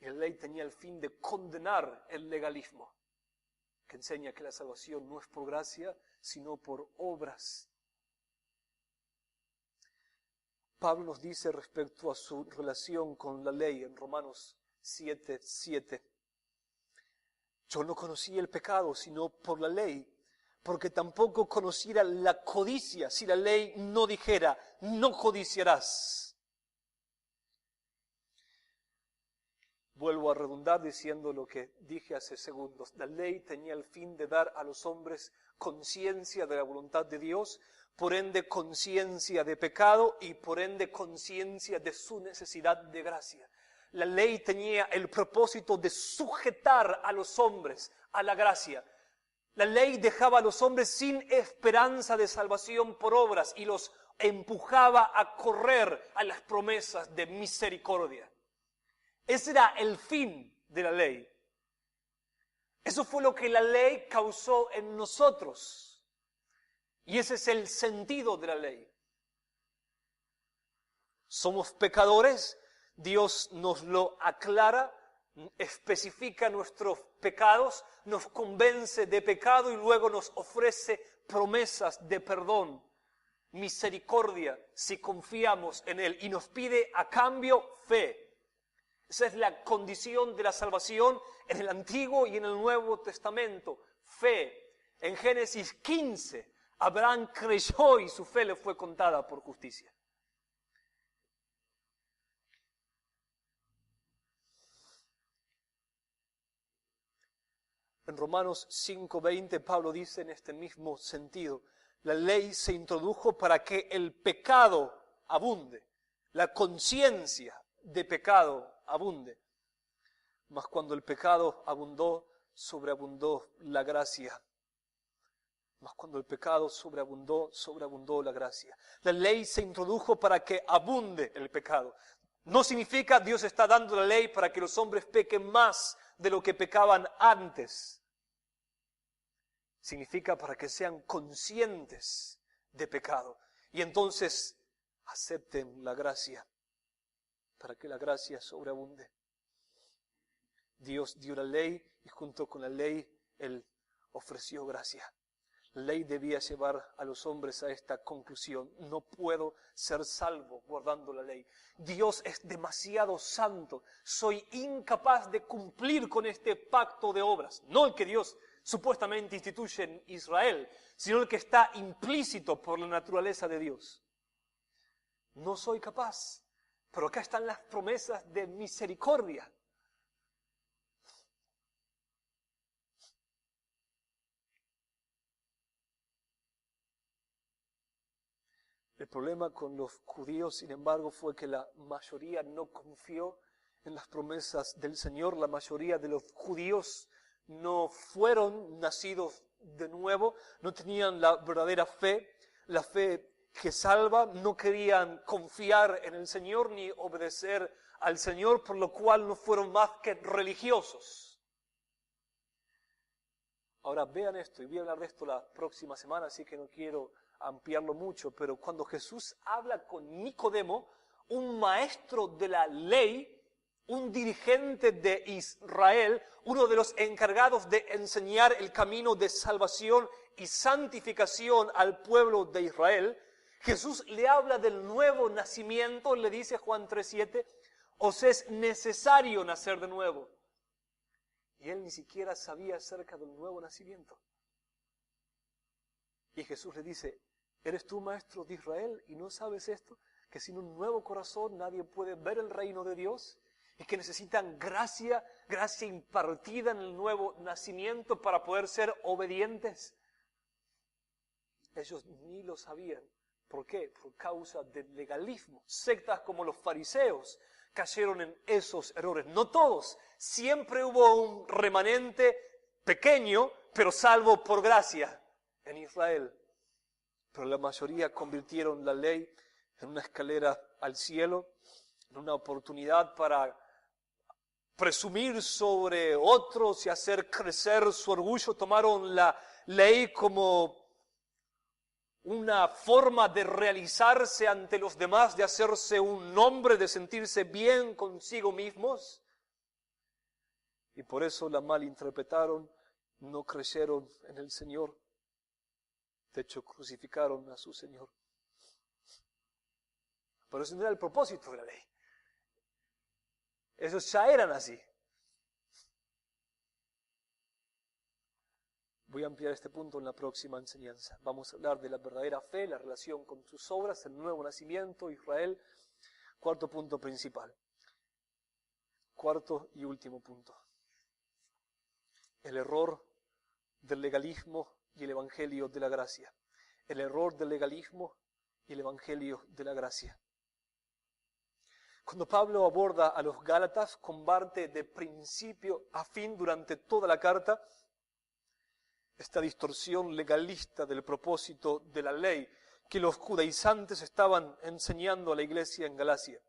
Y la ley tenía el fin de condenar el legalismo, que enseña que la salvación no es por gracia, sino por obras. Pablo nos dice respecto a su relación con la ley en Romanos 7:7. Yo no conocí el pecado sino por la ley, porque tampoco conociera la codicia si la ley no dijera, no codiciarás. Vuelvo a redundar diciendo lo que dije hace segundos. La ley tenía el fin de dar a los hombres conciencia de la voluntad de Dios, por ende conciencia de pecado y por ende conciencia de su necesidad de gracia. La ley tenía el propósito de sujetar a los hombres a la gracia. La ley dejaba a los hombres sin esperanza de salvación por obras y los empujaba a correr a las promesas de misericordia. Ese era el fin de la ley. Eso fue lo que la ley causó en nosotros. Y ese es el sentido de la ley. Somos pecadores, Dios nos lo aclara, especifica nuestros pecados, nos convence de pecado y luego nos ofrece promesas de perdón, misericordia, si confiamos en Él. Y nos pide a cambio fe. Esa es la condición de la salvación en el Antiguo y en el Nuevo Testamento. Fe. En Génesis 15, Abraham creyó y su fe le fue contada por justicia. En Romanos 5:20 Pablo dice en este mismo sentido, la ley se introdujo para que el pecado abunde, la conciencia de pecado abunde. Mas cuando el pecado abundó, sobreabundó la gracia. Mas cuando el pecado sobreabundó, sobreabundó la gracia. La ley se introdujo para que abunde el pecado. No significa Dios está dando la ley para que los hombres pequen más de lo que pecaban antes. Significa para que sean conscientes de pecado. Y entonces acepten la gracia, para que la gracia sobreabunde. Dios dio la ley y junto con la ley Él ofreció gracia. La ley debía llevar a los hombres a esta conclusión. No puedo ser salvo guardando la ley. Dios es demasiado santo. Soy incapaz de cumplir con este pacto de obras. No el que Dios supuestamente instituye en Israel, sino el que está implícito por la naturaleza de Dios. No soy capaz. Pero acá están las promesas de misericordia. El problema con los judíos, sin embargo, fue que la mayoría no confió en las promesas del Señor. La mayoría de los judíos no fueron nacidos de nuevo, no tenían la verdadera fe, la fe que salva, no querían confiar en el Señor ni obedecer al Señor, por lo cual no fueron más que religiosos. Ahora vean esto, y voy a hablar de esto la próxima semana, así que no quiero ampliarlo mucho, pero cuando Jesús habla con Nicodemo, un maestro de la ley, un dirigente de Israel, uno de los encargados de enseñar el camino de salvación y santificación al pueblo de Israel, Jesús le habla del nuevo nacimiento, le dice Juan 3:7, os es necesario nacer de nuevo. Y él ni siquiera sabía acerca del nuevo nacimiento. Y Jesús le dice, ¿eres tú maestro de Israel y no sabes esto? Que sin un nuevo corazón nadie puede ver el reino de Dios. Y que necesitan gracia impartida en el nuevo nacimiento para poder ser obedientes. Ellos ni lo sabían. ¿Por qué? Por causa del legalismo. Sectas como los fariseos cayeron en esos errores. No todos. Siempre hubo un remanente pequeño, pero salvo por gracia en Israel. Pero la mayoría convirtieron la ley en una escalera al cielo, en una oportunidad para presumir sobre otros y hacer crecer su orgullo. Tomaron la ley como una forma de realizarse ante los demás, de hacerse un nombre, de sentirse bien consigo mismos. Y por eso la malinterpretaron, no creyeron en el Señor. De hecho, crucificaron a su Señor. Pero ese no era el propósito de la ley. Esos ya eran así. Voy a ampliar este punto en la próxima enseñanza. Vamos a hablar de la verdadera fe, la relación con sus obras, el nuevo nacimiento, Israel. Cuarto punto principal. Cuarto y último punto. El error del legalismo y el evangelio de la gracia. El error del legalismo y el evangelio de la gracia. Cuando Pablo aborda a los Gálatas, combate de principio a fin durante toda la carta esta distorsión legalista del propósito de la ley que los judaizantes estaban enseñando a la iglesia en Galacia.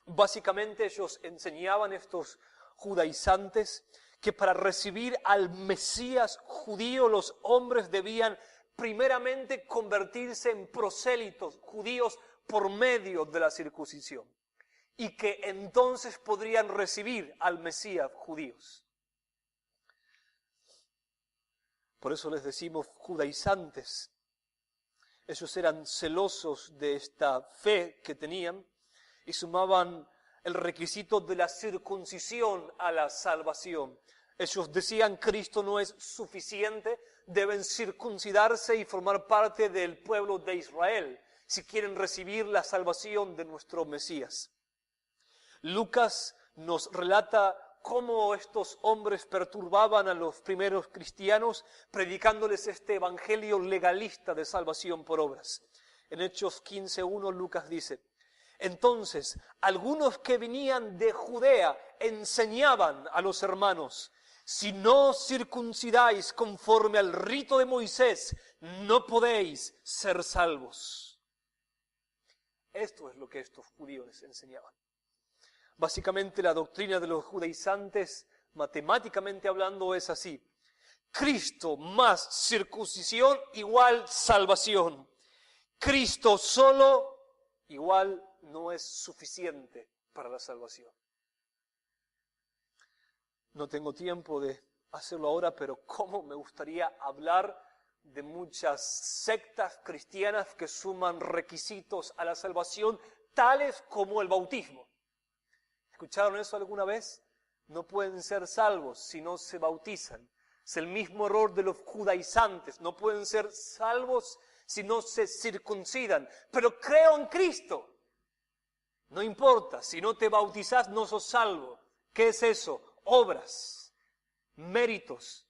Básicamente ellos enseñaban, estos judaizantes, que para recibir al Mesías judío los hombres debían primeramente convertirse en prosélitos judíos por medio de la circuncisión y que entonces podrían recibir al Mesías judíos. Por eso les decimos judaizantes. Ellos eran celosos de esta fe que tenían y sumaban el requisito de la circuncisión a la salvación. Ellos decían Cristo no es suficiente, deben circuncidarse y formar parte del pueblo de Israel si quieren recibir la salvación de nuestro Mesías. Lucas nos relata cómo estos hombres perturbaban a los primeros cristianos predicándoles este evangelio legalista de salvación por obras. En Hechos 15:1 Lucas dice: entonces algunos que venían de Judea enseñaban a los hermanos: si no os circuncidáis conforme al rito de Moisés, no podéis ser salvos. Esto es lo que estos judíos les enseñaban. Básicamente la doctrina de los judaizantes, matemáticamente hablando, es así: Cristo más circuncisión igual salvación. Cristo solo igual no es suficiente para la salvación. No tengo tiempo de hacerlo ahora, pero cómo me gustaría hablar de muchas sectas cristianas que suman requisitos a la salvación, tales como el bautismo. ¿Escucharon eso alguna vez? No pueden ser salvos si no se bautizan. Es el mismo error de los judaizantes. No pueden ser salvos si no se circuncidan. Pero creo en Cristo. No importa, si no te bautizas no sos salvo. ¿Qué es eso? Obras, méritos.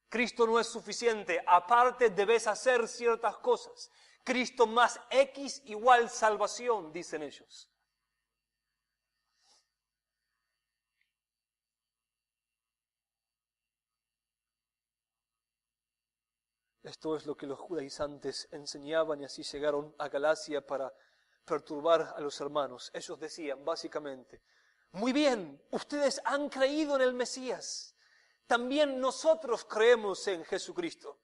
Cristo no es suficiente. Aparte debes hacer ciertas cosas. Cristo más X igual salvación, dicen ellos. Esto es lo que los judaizantes enseñaban y así llegaron a Galacia para perturbar a los hermanos. Ellos decían básicamente: muy bien, ustedes han creído en el Mesías. También nosotros creemos en Jesucristo.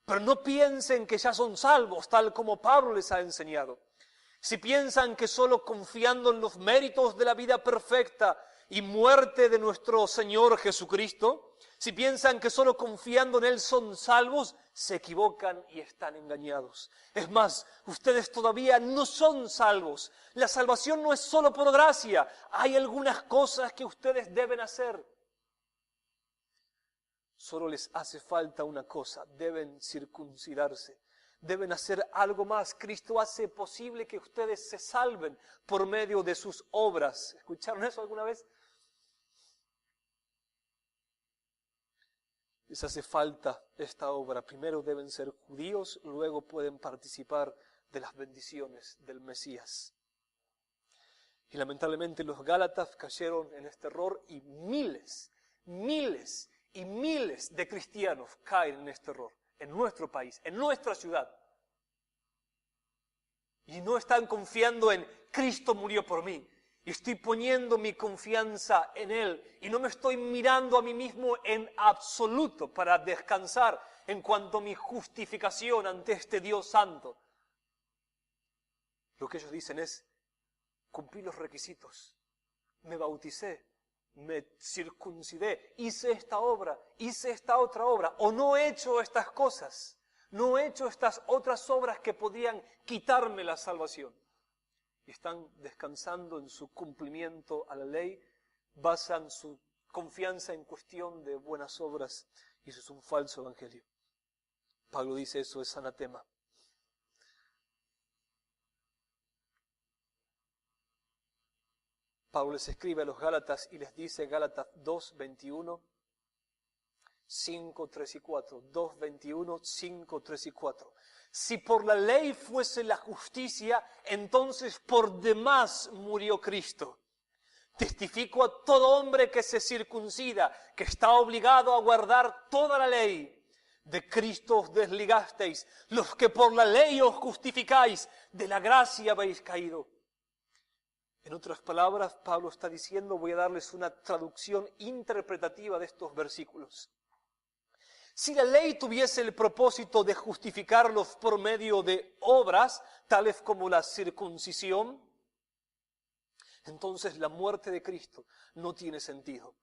Pero no piensen que ya son salvos, tal como Pablo les ha enseñado. Si piensan que solo confiando en los méritos de la vida perfecta y muerte de nuestro Señor Jesucristo, si piensan que solo confiando en Él son salvos, se equivocan y están engañados. Es más, ustedes todavía no son salvos. La salvación no es solo por gracia. Hay algunas cosas que ustedes deben hacer. Solo les hace falta una cosa: deben circuncidarse. Deben hacer algo más. Cristo hace posible que ustedes se salven por medio de sus obras. ¿Escucharon eso alguna vez? Les hace falta esta obra. Primero deben ser judíos, luego pueden participar de las bendiciones del Mesías. Y lamentablemente los gálatas cayeron en este error y miles y miles de cristianos caen en este error. En nuestro país, en nuestra ciudad. Y no están confiando en Cristo murió por mí. Y estoy poniendo mi confianza en Él. Y no me estoy mirando a mí mismo en absoluto para descansar en cuanto a mi justificación ante este Dios santo. Lo que ellos dicen es: cumplí los requisitos, me bauticé, me circuncidé, hice esta obra, hice esta otra obra, o no he hecho estas cosas, no he hecho estas otras obras que podrían quitarme la salvación. Y están descansando en su cumplimiento a la ley, basan su confianza en cuestión de buenas obras, y eso es un falso evangelio. Pablo dice: eso es anatema. Pablo les escribe a los Gálatas y les dice, Gálatas 2, 21, 5, 3 y 4. 2, 21, 5, 3 y 4. Si por la ley fuese la justicia, entonces por demás murió Cristo. Testifico a todo hombre que se circuncida, que está obligado a guardar toda la ley. De Cristo os desligasteis, los que por la ley os justificáis, de la gracia habéis caído. En otras palabras, Pablo está diciendo, voy a darles una traducción interpretativa de estos versículos. Si la ley tuviese el propósito de justificarlos por medio de obras, tales como la circuncisión, entonces la muerte de Cristo no tiene sentido.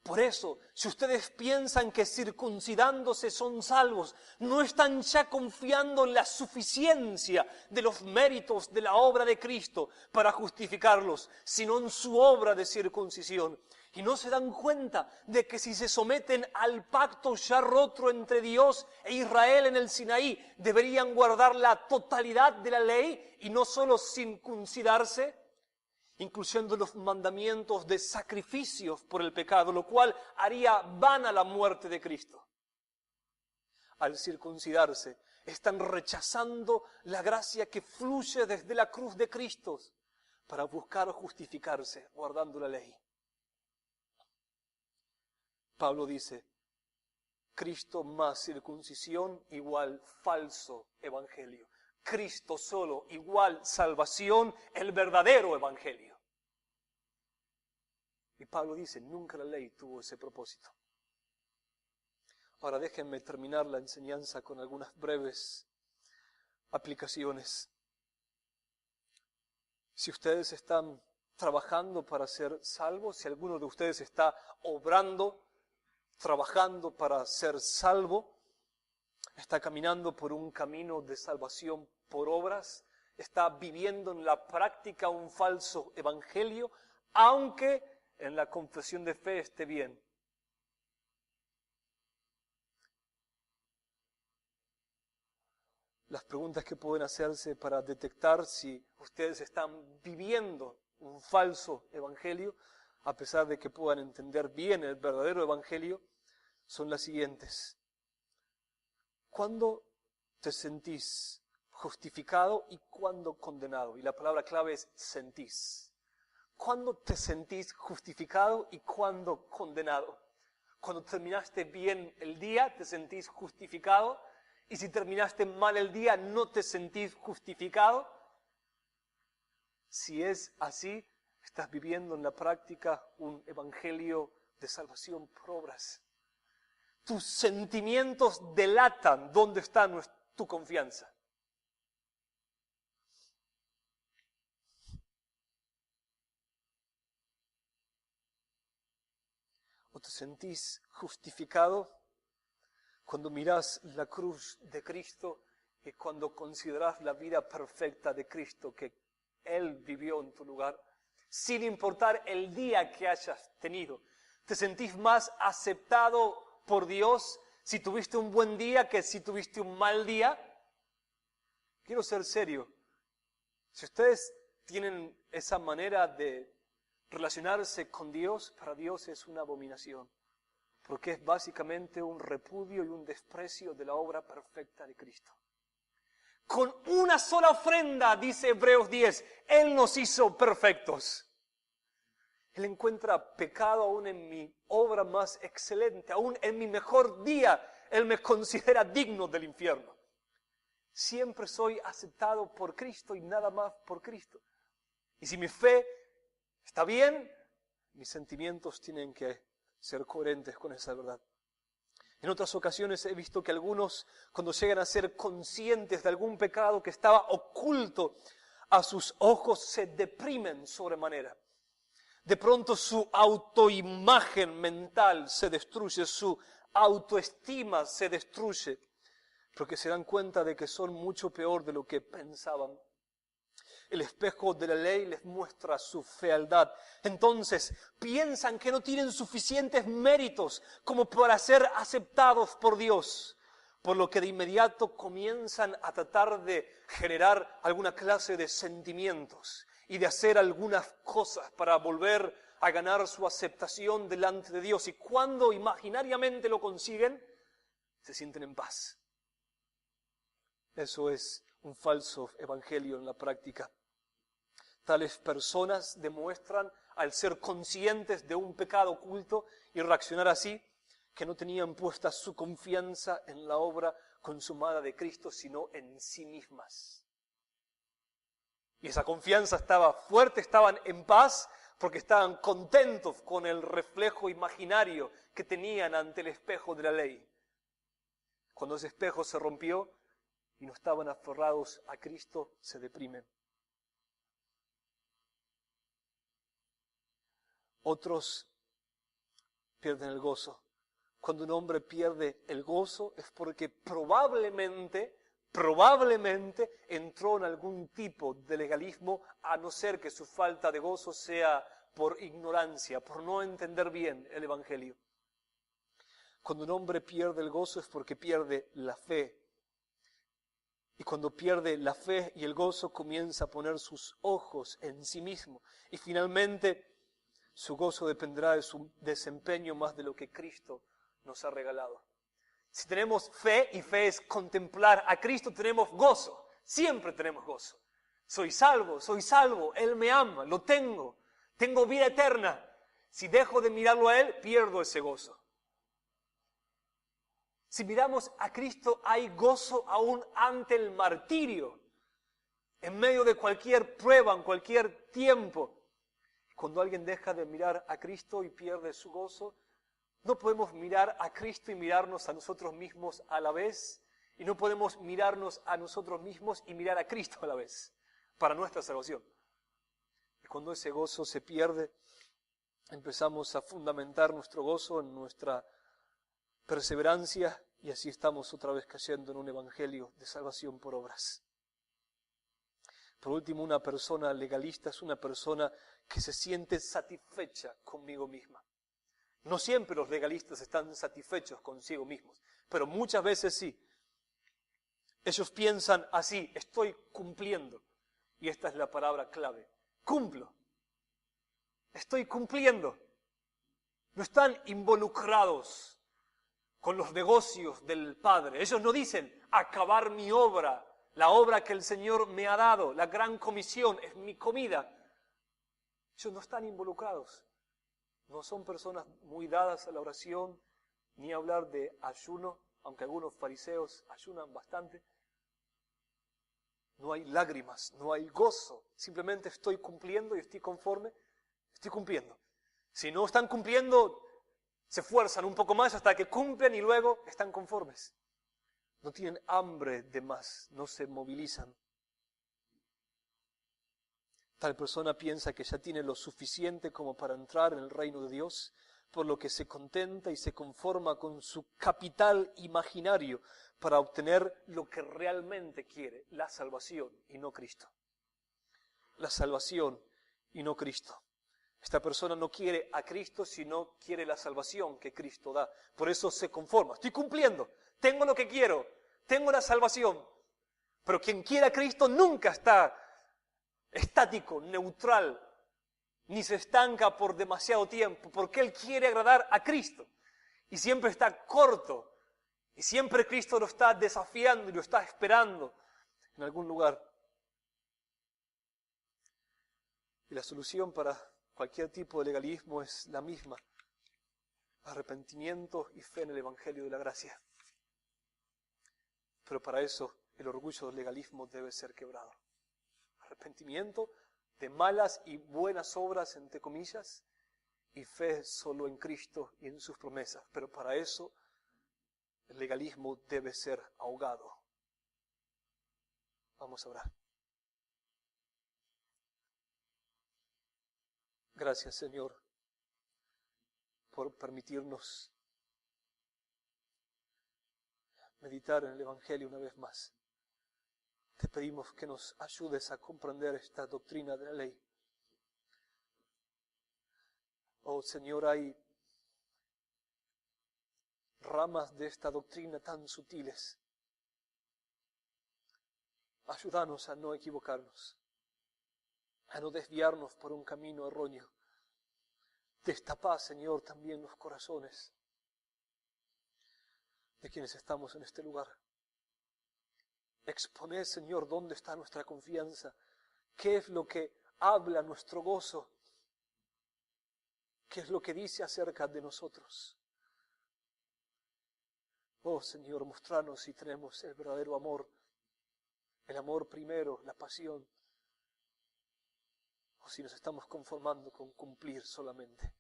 Por eso, si ustedes piensan que circuncidándose son salvos, no están ya confiando en la suficiencia de los méritos de la obra de Cristo para justificarlos, sino en su obra de circuncisión. Y no se dan cuenta de que si se someten al pacto ya roto entre Dios e Israel en el Sinaí, deberían guardar la totalidad de la ley y no solo circuncidarse. incluyendo los mandamientos de sacrificios por el pecado, lo cual haría vana la muerte de Cristo. Al circuncidarse, están rechazando la gracia que fluye desde la cruz de Cristo para buscar justificarse guardando la ley. Pablo dice, Cristo más circuncisión igual falso evangelio. Cristo solo igual salvación, el verdadero evangelio. Y Pablo dice, nunca la ley tuvo ese propósito. Ahora déjenme terminar la enseñanza con algunas breves aplicaciones. Si ustedes están trabajando para ser salvos, si alguno de ustedes está obrando, trabajando para ser salvo, está caminando por un camino de salvación por obras, está viviendo en la práctica un falso evangelio, aunque en la confesión de fe esté bien. Las preguntas que pueden hacerse para detectar si ustedes están viviendo un falso evangelio, a pesar de que puedan entender bien el verdadero evangelio, son las siguientes. ¿Cuándo te sentís justificado y cuándo condenado? Y la palabra clave es sentís. ¿Cuándo te sentís justificado y cuándo condenado? Cuando terminaste bien el día, te sentís justificado. Y si terminaste mal el día, ¿no te sentís justificado? Si es así, estás viviendo en la práctica un evangelio de salvación por obras. Tus sentimientos delatan dónde está tu confianza. ¿O te sentís justificado cuando mirás la cruz de Cristo y cuando considerás la vida perfecta de Cristo que Él vivió en tu lugar, sin importar el día que hayas tenido? ¿Te sentís más aceptado por Dios si tuviste un buen día que si tuviste un mal día? Quiero ser serio. Si ustedes tienen esa manera de relacionarse con Dios, para Dios es una abominación. Porque es básicamente un repudio y un desprecio de la obra perfecta de Cristo. Con una sola ofrenda, dice Hebreos 10, Él nos hizo perfectos. Él encuentra pecado aún en mi obra más excelente, aún en mi mejor día, Él me considera digno del infierno. Siempre soy aceptado por Cristo y nada más por Cristo. Y si mi fe está bien, mis sentimientos tienen que ser coherentes con esa verdad. En otras ocasiones he visto que algunos, cuando llegan a ser conscientes de algún pecado que estaba oculto a sus ojos, se deprimen sobremanera. De pronto su autoimagen mental se destruye, su autoestima se destruye, porque se dan cuenta de que son mucho peor de lo que pensaban. El espejo de la ley les muestra su fealdad. Entonces piensan que no tienen suficientes méritos como para ser aceptados por Dios, por lo que de inmediato comienzan a tratar de generar alguna clase de sentimientos y de hacer algunas cosas para volver a ganar su aceptación delante de Dios. Y cuando imaginariamente lo consiguen, se sienten en paz. Eso es un falso evangelio en la práctica. Tales personas demuestran, al ser conscientes de un pecado oculto y reaccionar así, que no tenían puesta su confianza en la obra consumada de Cristo, sino en sí mismas. Y esa confianza estaba fuerte, estaban en paz, porque estaban contentos con el reflejo imaginario que tenían ante el espejo de la ley. Cuando ese espejo se rompió y no estaban aferrados a Cristo, se deprimen. Otros pierden el gozo. Cuando un hombre pierde el gozo es porque probablemente entró en algún tipo de legalismo, a no ser que su falta de gozo sea por ignorancia, por no entender bien el Evangelio. Cuando un hombre pierde el gozo es porque pierde la fe. Y cuando pierde la fe y el gozo, comienza a poner sus ojos en sí mismo. Y finalmente su gozo dependerá de su desempeño más de lo que Cristo nos ha regalado. Si tenemos fe, y fe es contemplar a Cristo, tenemos gozo. Siempre tenemos gozo. Soy salvo, Él me ama, lo tengo vida eterna. Si dejo de mirarlo a Él, pierdo ese gozo. Si miramos a Cristo, hay gozo aún ante el martirio, en medio de cualquier prueba, en cualquier tiempo. Cuando alguien deja de mirar a Cristo y pierde su gozo, no podemos mirar a Cristo y mirarnos a nosotros mismos a la vez, y no podemos mirarnos a nosotros mismos y mirar a Cristo a la vez, para nuestra salvación. Y cuando ese gozo se pierde, empezamos a fundamentar nuestro gozo en nuestra perseverancia, y así estamos otra vez cayendo en un evangelio de salvación por obras. Por último, una persona legalista es una persona que se siente satisfecha consigo misma. No siempre los legalistas están satisfechos consigo mismos, pero muchas veces sí. Ellos piensan así: estoy cumpliendo. Y esta es la palabra clave: cumplo. Estoy cumpliendo. No están involucrados con los negocios del Padre. Ellos no dicen: acabar mi obra, la obra que el Señor me ha dado, la gran comisión, es mi comida. Ellos no están involucrados. No son personas muy dadas a la oración, ni a hablar de ayuno, aunque algunos fariseos ayunan bastante. No hay lágrimas, no hay gozo. Simplemente estoy cumpliendo y estoy conforme. Estoy cumpliendo. Si no están cumpliendo, se esfuerzan un poco más hasta que cumplen y luego están conformes. No tienen hambre de más, no se movilizan. Tal persona piensa que ya tiene lo suficiente como para entrar en el reino de Dios, por lo que se contenta y se conforma con su capital imaginario para obtener lo que realmente quiere: la salvación y no Cristo. La salvación y no Cristo. Esta persona no quiere a Cristo, sino quiere la salvación que Cristo da. Por eso se conforma. Estoy cumpliendo, tengo lo que quiero, tengo la salvación. Pero quien quiere a Cristo nunca está estático, neutral, ni se estanca por demasiado tiempo, porque él quiere agradar a Cristo. Y siempre está corto, y siempre Cristo lo está desafiando y lo está esperando en algún lugar. Y la solución para cualquier tipo de legalismo es la misma: arrepentimiento y fe en el Evangelio de la gracia. Pero para eso el orgullo del legalismo debe ser quebrado. Arrepentimiento de malas y buenas obras, entre comillas, y fe solo en Cristo y en sus promesas. Pero para eso el legalismo debe ser ahogado. Vamos a orar. Gracias, Señor, por permitirnos meditar en el Evangelio una vez más. Te pedimos que nos ayudes a comprender esta doctrina de la ley. Oh Señor, hay ramas de esta doctrina tan sutiles. Ayúdanos a no equivocarnos, a no desviarnos por un camino erróneo. Destapá, Señor, también los corazones de quienes estamos en este lugar. Exponé, Señor, dónde está nuestra confianza, qué es lo que habla nuestro gozo, qué es lo que dice acerca de nosotros. Oh Señor, mostranos si tenemos el verdadero amor, el amor primero, la pasión, o si nos estamos conformando con cumplir solamente.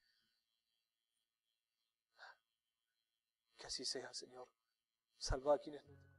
Que así sea, Señor. Salva a quienes no